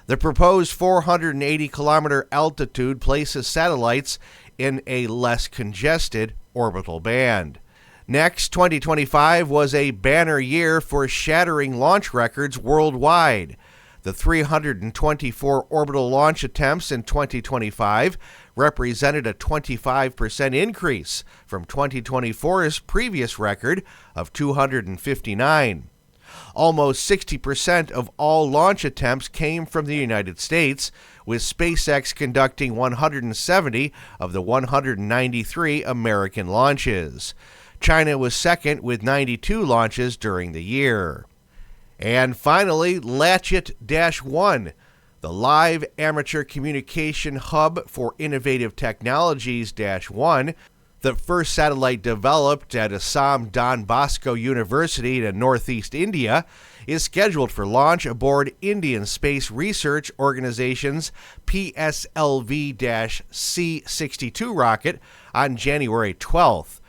The proposed 480-kilometer altitude places satellites in a less congested orbital band. Next, 2025 was a banner year for shattering launch records worldwide. The 324 orbital launch attempts in 2025 represented a 25% increase from 2024's previous record of 259. Almost 60% of all launch attempts came from the United States, with SpaceX conducting 170 of the 193 American launches. China was second with 92 launches during the year. And finally, Latchet-1, the live amateur communication hub for innovative technologies-1, the first satellite developed at Assam Don Bosco University in northeast India, is scheduled for launch aboard Indian Space Research Organization's PSLV-C-62 rocket on January 12th.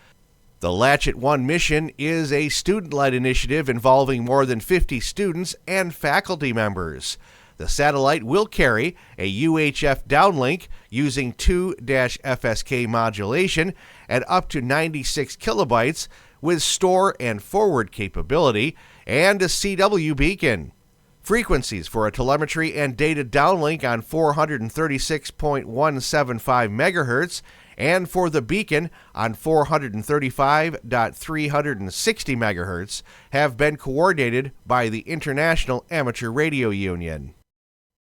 The Latchet-1 mission is a student-led initiative involving more than 50 students and faculty members. The satellite will carry a UHF downlink using 2-FSK modulation at up to 96 kilobytes with store and forward capability and a CW beacon. Frequencies for a telemetry and data downlink on 436.175 MHz and for the beacon on 435.360 MHz have been coordinated by the International Amateur Radio Union.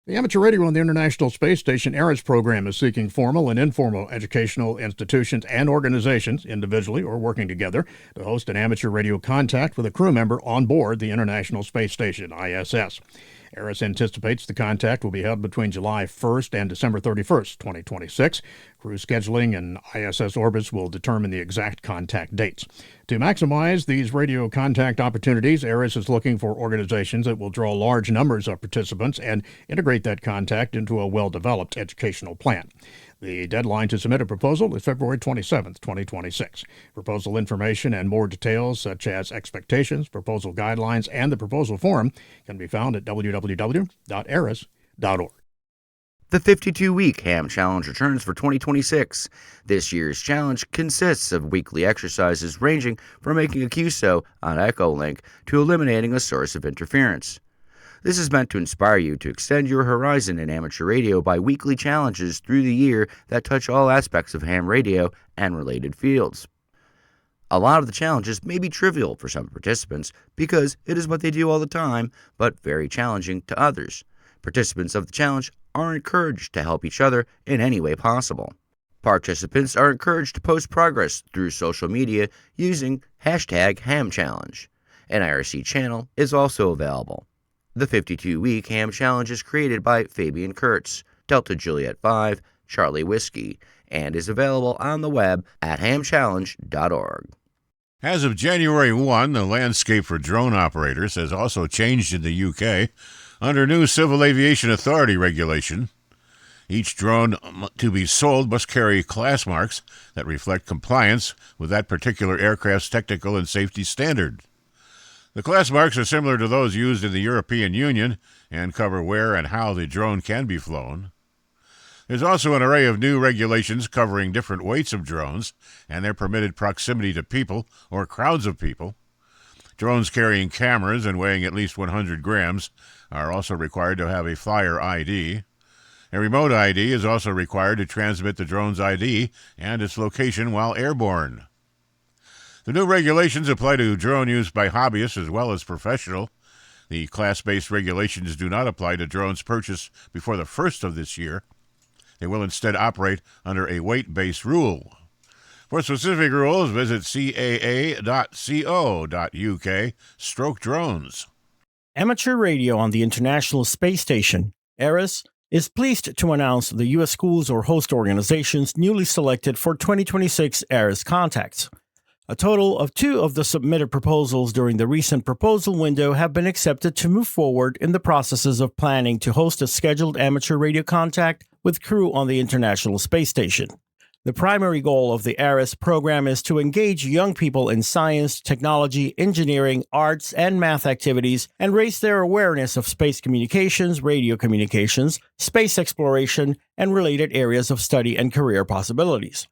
The Amateur Radio on the International Space Station ARIS program is seeking formal and informal educational institutions and organizations, individually or working together, to host an amateur radio contact with a crew member on board the International Space Station, ISS. ARIS anticipates the contact will be held between July 1st and December 31st, 2026. Crew scheduling and ISS orbits will determine the exact contact dates. To maximize these radio contact opportunities, ARIS is looking for organizations that will draw large numbers of participants and integrate that contact into a well-developed educational plan. The deadline to submit a proposal is February 27th, 2026. Proposal information and more details, such as expectations, proposal guidelines, and the proposal form, can be found at www.aris.org. The 52-week Ham Challenge returns for 2026. This year's challenge consists of weekly exercises ranging from making a QSO on Echolink to eliminating a source of interference. This is meant to inspire you to extend your horizon in amateur radio by weekly challenges through the year that touch all aspects of ham radio and related fields. A lot of the challenges may be trivial for some participants because it is what they do all the time, but very challenging to others. Participants of the challenge are encouraged to help each other in any way possible. Participants are encouraged to post progress through social media using #HamChallenge. An IRC channel is also available. The 52-week Ham Challenge is created by Fabian Kurtz, Delta Juliet 5, Charlie Whiskey, and is available on the web at hamchallenge.org. As of January 1, the landscape for drone operators has also changed in the UK under new Civil Aviation Authority regulation. Each drone to be sold must carry class marks that reflect compliance with that particular aircraft's technical and safety standard. The class marks are similar to those used in the European Union and cover where and how the drone can be flown. There's also an array of new regulations covering different weights of drones and their permitted proximity to people or crowds of people. Drones carrying cameras and weighing at least 100 grams are also required to have a flyer ID. A remote ID is also required to transmit the drone's ID and its location while airborne. The new regulations apply to drone use by hobbyists as well as professional. The class-based regulations do not apply to drones purchased before the 1st of this year. They will instead operate under a weight-based rule. For specific rules, visit caa.co.uk/drones. Amateur radio on the International Space Station, ARIS, is pleased to announce the U.S. schools or host organizations newly selected for 2026 ARIS contacts. A total of 2 of the submitted proposals during the recent proposal window have been accepted to move forward in the processes of planning to host a scheduled amateur radio contact with crew on the International Space Station. The primary goal of the ARIS program is to engage young people in science, technology, engineering, arts, and math activities and raise their awareness of space communications, radio communications, space exploration, and related areas of study and career possibilities.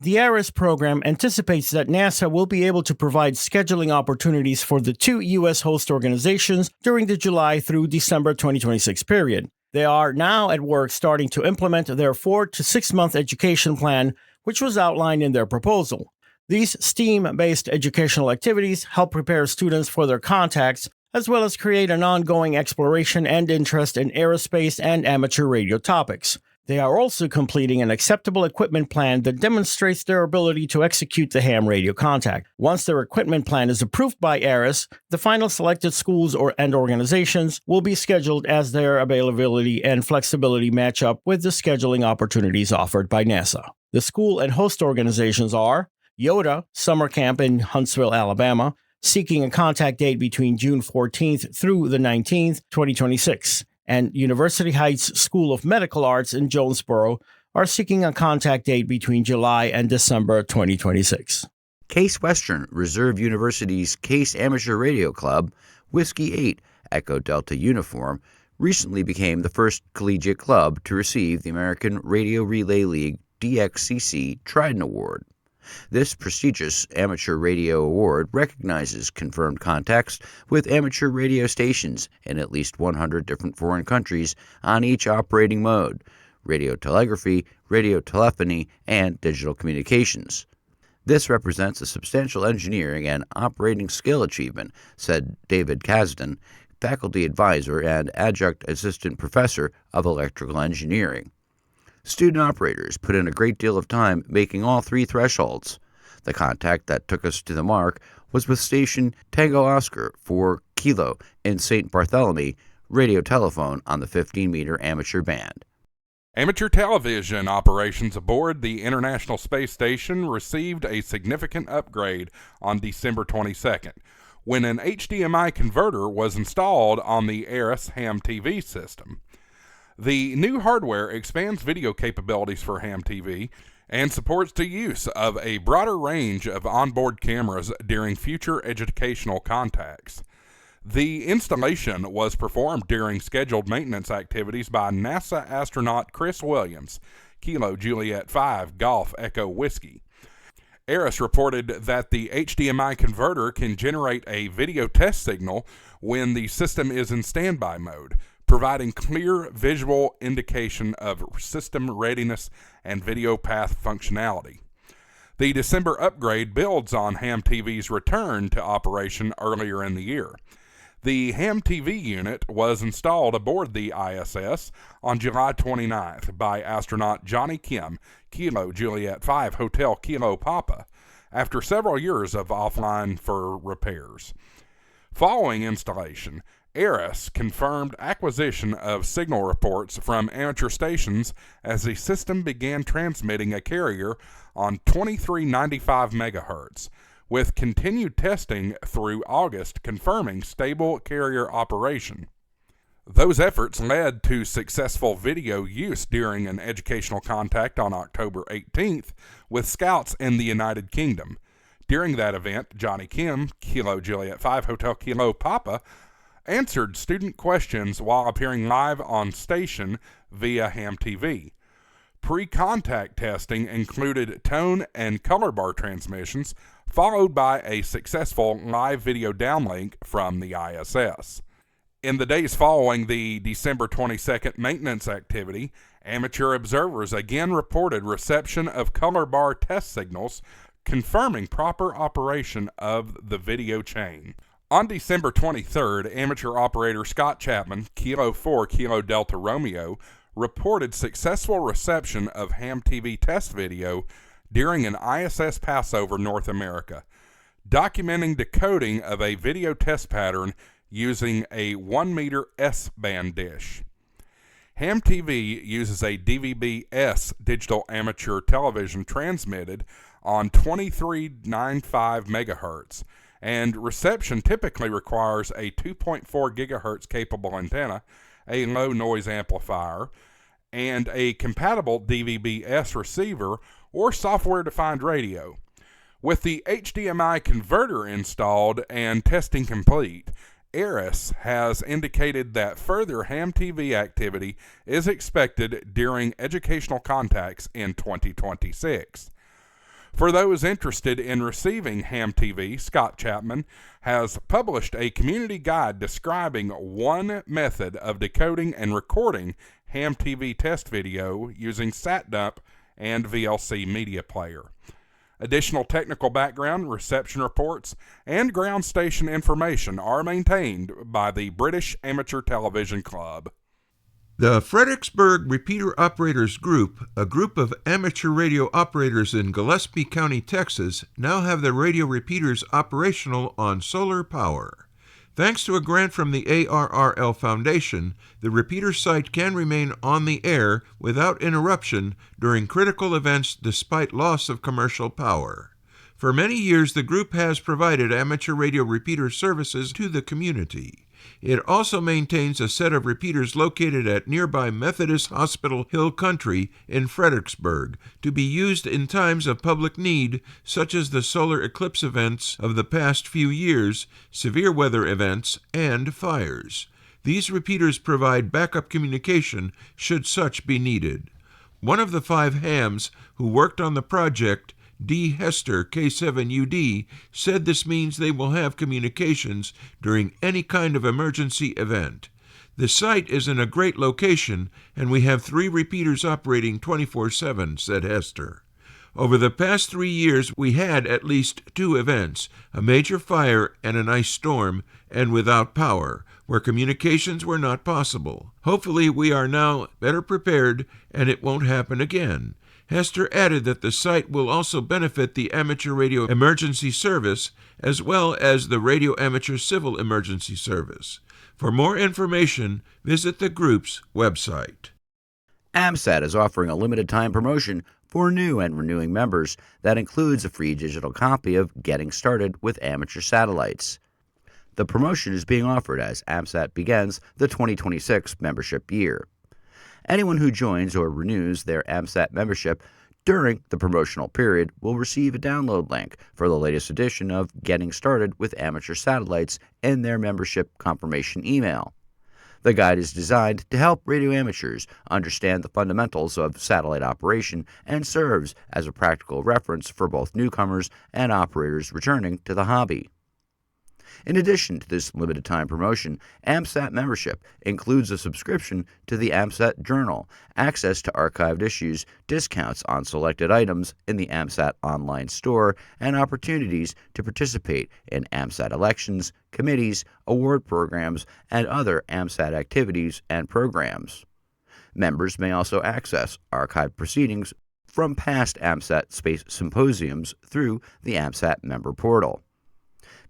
The ARIS program anticipates that NASA will be able to provide scheduling opportunities for the 2 U.S. host organizations during the July through December 2026 period. They are now at work starting to implement their 4 to 6 month education plan, which was outlined in their proposal. These STEAM-based educational activities help prepare students for their contacts, as well as create an ongoing exploration and interest in aerospace and amateur radio topics. They are also completing an acceptable equipment plan that demonstrates their ability to execute the ham radio contact. Once their equipment plan is approved by ARIS, the final selected schools and organizations will be scheduled as their availability and flexibility match up with the scheduling opportunities offered by NASA. The school and host organizations are Yoda Summer Camp in Huntsville, Alabama, seeking a contact date between June 14th through the 19th, 2026. And University Heights School of Medical Arts in Jonesboro are seeking a contact date between July and December 2026. Case Western Reserve University's Case Amateur Radio Club, Whiskey 8, Echo Delta Uniform, recently became the first collegiate club to receive the American Radio Relay League DXCC Trident Award. This prestigious amateur radio award recognizes confirmed contacts with amateur radio stations in at least 100 different foreign countries on each operating mode: radio telegraphy, radio telephony, and digital communications. This represents a substantial engineering and operating skill achievement, said David Kasdan, faculty advisor and adjunct assistant professor of electrical engineering. Student operators put in a great deal of time making all 3 thresholds. The contact that took us to the mark was with station Tango Oscar 4 Kilo in St. Bartholomew, radio telephone on the 15-meter amateur band. Amateur television operations aboard the International Space Station received a significant upgrade on December 22nd, when an HDMI converter was installed on the ARIS ham TV system. The new hardware expands video capabilities for ham TV and supports the use of a broader range of onboard cameras during future educational contacts. The installation was performed during scheduled maintenance activities by NASA astronaut Chris Williams, Kilo Juliet 5 Golf Echo Whiskey. ARIS reported that the HDMI converter can generate a video test signal when the system is in standby mode, providing clear visual indication of system readiness and video path functionality. The December upgrade builds on Ham TV's return to operation earlier in the year. The Ham TV unit was installed aboard the ISS on July 29th by astronaut Johnny Kim, Kilo Juliet 5 Hotel Kilo Papa, after several years of offline for repairs. Following installation, ARIS confirmed acquisition of signal reports from amateur stations as the system began transmitting a carrier on 2395 MHz, with continued testing through August confirming stable carrier operation. Those efforts led to successful video use during an educational contact on October 18th with scouts in the United Kingdom. During that event, Johnny Kim, Kilo Juliet 5 Hotel Kilo Papa, answered student questions while appearing live on station via Ham TV. Pre-contact testing included tone and color bar transmissions, followed by a successful live video downlink from the ISS. In the days following the December 22nd maintenance activity, amateur observers again reported reception of color bar test signals, confirming proper operation of the video chain. On December 23rd, amateur operator Scott Chapman, Kilo 4 Kilo Delta Romeo, reported successful reception of Ham TV test video during an ISS passover North America, documenting decoding of a video test pattern using a 1-meter S-band dish. Ham TV uses a DVB-S digital amateur television transmitted on 2395 MHz, and reception typically requires a 2.4 GHz capable antenna, a low noise amplifier, and a compatible DVB-S receiver or software-defined radio. With the HDMI converter installed and testing complete, ARIS has indicated that further Ham TV activity is expected during educational contacts in 2026. For those interested in receiving Ham TV, Scott Chapman has published a community guide describing one method of decoding and recording Ham TV test video using SatDump and VLC media player. Additional technical background, reception reports, and ground station information are maintained by the British Amateur Television Club. The Fredericksburg Repeater Operators Group, a group of amateur radio operators in Gillespie County, Texas, now have their radio repeaters operational on solar power. Thanks to a grant from the ARRL Foundation, the repeater site can remain on the air without interruption during critical events despite loss of commercial power. For many years, the group has provided amateur radio repeater services to the community. It also maintains a set of repeaters located at nearby Methodist Hospital Hill Country in Fredericksburg to be used in times of public need, such as the solar eclipse events of the past few years, severe weather events, and fires. These repeaters provide backup communication should such be needed. One of the 5 hams who worked on the project, D. Hester, K7UD, said this means they will have communications during any kind of emergency event. The site is in a great location, and we have 3 repeaters operating 24/7, said Hester. Over the past 3 years, we had at least 2 events, a major fire and an ice storm, and without power, where communications were not possible. Hopefully, we are now better prepared, and it won't happen again. Hester added that the site will also benefit the Amateur Radio Emergency Service as well as the Radio Amateur Civil Emergency Service. For more information, visit the group's website. AMSAT is offering a limited-time promotion for new and renewing members that includes a free digital copy of Getting Started with Amateur Satellites. The promotion is being offered as AMSAT begins the 2026 membership year. Anyone who joins or renews their AMSAT membership during the promotional period will receive a download link for the latest edition of Getting Started with Amateur Satellites in their membership confirmation email. The guide is designed to help radio amateurs understand the fundamentals of satellite operation and serves as a practical reference for both newcomers and operators returning to the hobby. In addition to this limited-time promotion, AMSAT membership includes a subscription to the AMSAT Journal, access to archived issues, discounts on selected items in the AMSAT online store, and opportunities to participate in AMSAT elections, committees, award programs, and other AMSAT activities and programs. Members may also access archived proceedings from past AMSAT space symposiums through the AMSAT member portal.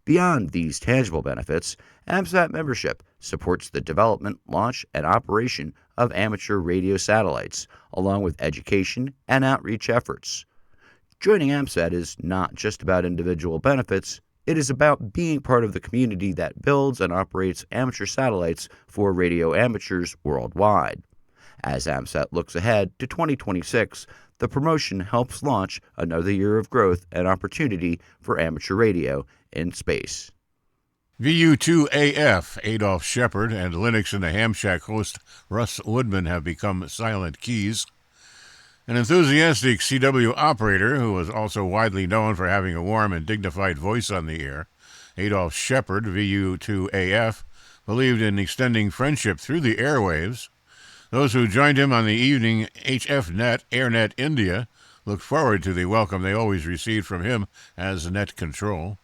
Beyond these tangible benefits, AMSAT membership supports the development, launch, and operation of amateur radio satellites, along with education and outreach efforts. Joining AMSAT is not just about individual benefits, it is about being part of the community that builds and operates amateur satellites for radio amateurs worldwide. As AMSAT looks ahead to 2026, the promotion helps launch another year of growth and opportunity for amateur radio in space. VU2AF, Adolph Shepard, and Linux in the Ham Shack host Russ Woodman have become silent keys. An enthusiastic CW operator who was also widely known for having a warm and dignified voice on the air, Adolph Shepard, VU2AF, believed in extending friendship through the airwaves. Those who joined him on the evening HFNet, AirNet India, looked forward to the welcome they always received from him as net control.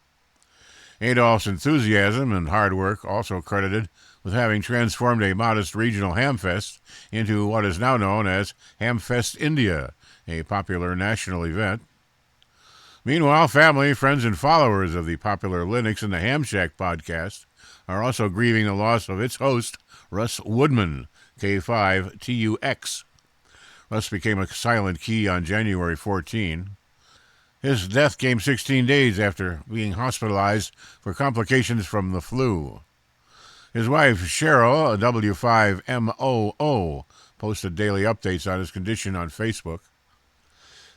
Adolph's enthusiasm and hard work also credited with having transformed a modest regional hamfest into what is now known as Hamfest India, a popular national event. Meanwhile, family, friends, and followers of the popular Linux and the Ham Shack podcast are also grieving the loss of its host, Russ Woodman, K5TUX. Russ became a silent key on January 14. His death came 16 days after being hospitalized for complications from the flu. His wife, Cheryl, a W5MOO, posted daily updates on his condition on Facebook.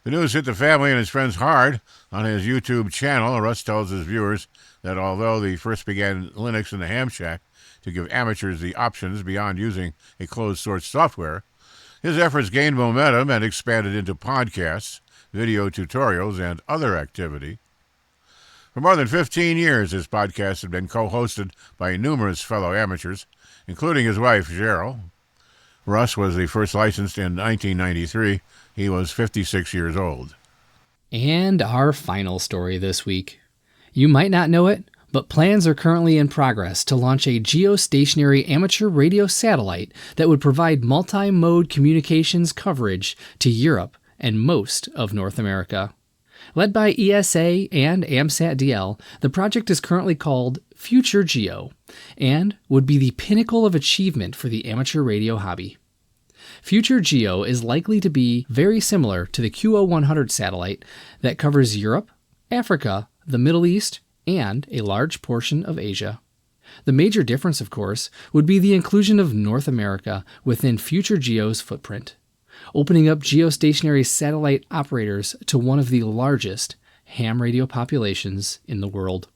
The news hit the family and his friends hard. On his YouTube channel, Russ tells his viewers that although he first began Linux in the Ham Shack to give amateurs the options beyond using a closed-source software, his efforts gained momentum and expanded into podcasts, video tutorials, and other activity. For more than 15 years, his podcast had been co-hosted by numerous fellow amateurs, including his wife, Cheryl. Russ was the first licensed in 1993. He was 56 years old. And our final story this week. You might not know it, but plans are currently in progress to launch a geostationary amateur radio satellite that would provide multi-mode communications coverage to Europe and most of North America. Led by ESA and AMSAT DL, the project is currently called Future Geo and would be the pinnacle of achievement for the amateur radio hobby. Future Geo is likely to be very similar to the QO100 satellite that covers Europe, Africa, the Middle East, and a large portion of Asia. The major difference, of course, would be the inclusion of North America within Future Geo's footprint, opening up geostationary satellite operators to one of the largest ham radio populations in the world.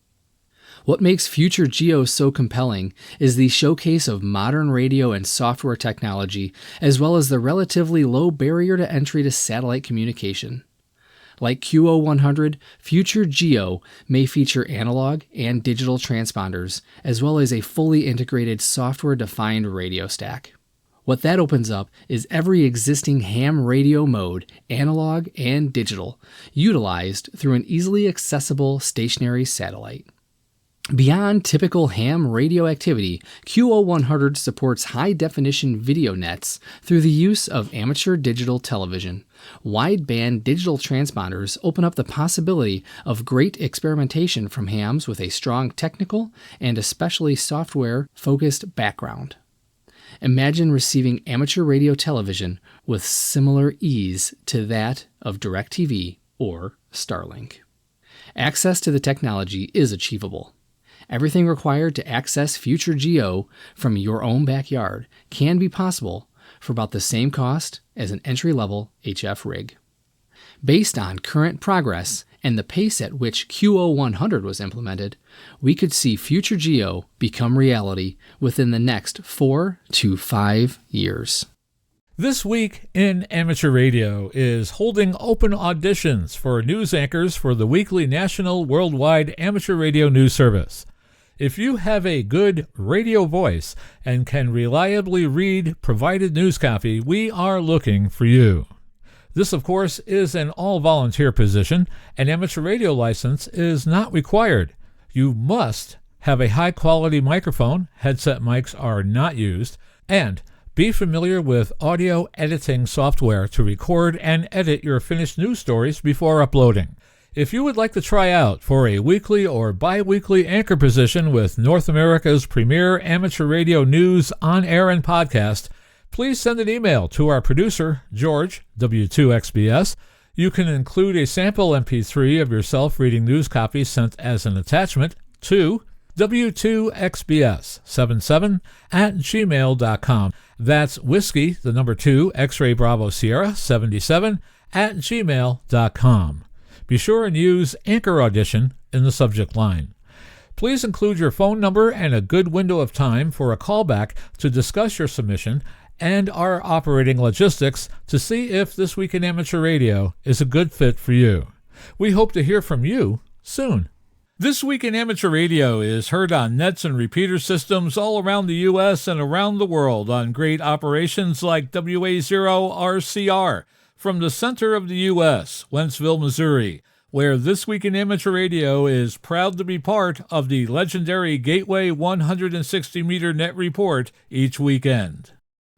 What makes Future Geo so compelling is the showcase of modern radio and software technology, as well as the relatively low barrier to entry to satellite communication. Like QO100, Future Geo may feature analog and digital transponders, as well as a fully integrated software-defined radio stack. What that opens up is every existing ham radio mode, analog and digital, utilized through an easily accessible stationary satellite. Beyond typical ham radio activity, QO100 supports high-definition video nets through the use of amateur digital television. Wideband digital transponders open up the possibility of great experimentation from hams with a strong technical and especially software-focused background. Imagine receiving amateur radio television with similar ease to that of DirecTV or Starlink. Access to the technology is achievable. Everything required to access Future Geo from your own backyard can be possible for about the same cost as an entry-level HF rig. Based on current progress and the pace at which QO100 was implemented, we could see Future Geo become reality within the next 4 to 5 years. This Week in Amateur Radio is holding open auditions for news anchors for the weekly national worldwide amateur radio news service. If you have a good radio voice and can reliably read provided news copy, we are looking for you. This, of course, is an all-volunteer position. An amateur radio license is not required. You must have a high-quality microphone, headset mics are not used, and be familiar with audio editing software to record and edit your finished news stories before uploading. If you would like to try out for a weekly or bi-weekly anchor position with North America's premier amateur radio news on air and podcast, please send an email to our producer, George, W2XBS. You can include a sample MP3 of yourself reading news copy sent as an attachment to W2XBS77@gmail.com. That's whiskey, the number 2, X-ray Bravo Sierra 77@gmail.com. Be sure and use Anchor Audition in the subject line. Please include your phone number and a good window of time for a callback to discuss your submission and our operating logistics to see if This Week in Amateur Radio is a good fit for you. We hope to hear from you soon. This Week in Amateur Radio is heard on nets and repeater systems all around the U.S. and around the world on great operations like WA0RCR from the center of the U.S., Wentzville, Missouri, where This Week in Amateur Radio is proud to be part of the legendary Gateway 160-meter net report each weekend.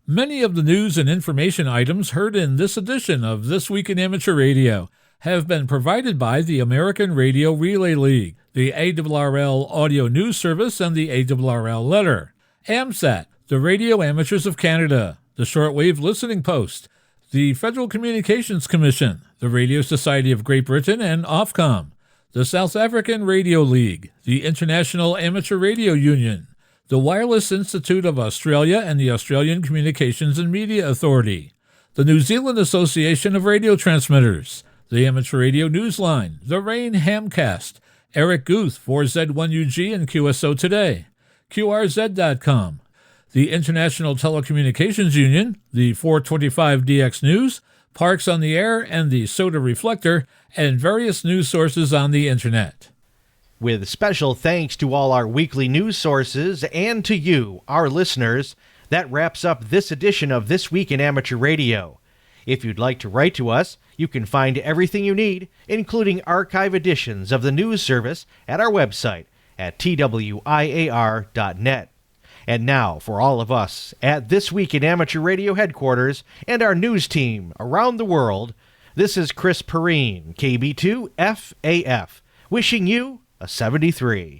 Many of the news and information items heard in this edition of This Week in Amateur Radio have been provided by the American Radio Relay League, the ARRL Audio News Service, and the ARRL Letter, AMSAT, the Radio Amateurs of Canada, the Shortwave Listening Post, the Federal Communications Commission, the Radio Society of Great Britain, and Ofcom, the South African Radio League, the International Amateur Radio Union, the Wireless Institute of Australia and the Australian Communications and Media Authority, the New Zealand Association of Radio Transmitters, the Amateur Radio Newsline, the Rain Hamcast, Eric Guth, 4Z1UG and QSO Today, QRZ.com, the International Telecommunications Union, the 425DX News, Parks on the Air, and the Soda Reflector, and various news sources on the Internet. With special thanks to all our weekly news sources and to you, our listeners, that wraps up this edition of This Week in Amateur Radio. If you'd like to write to us, you can find everything you need, including archive editions of the news service, at our website at twiar.net. And now, for all of us at This Week in Amateur Radio headquarters and our news team around the world, this is Chris Perrine, KB2FAF, wishing you a 73.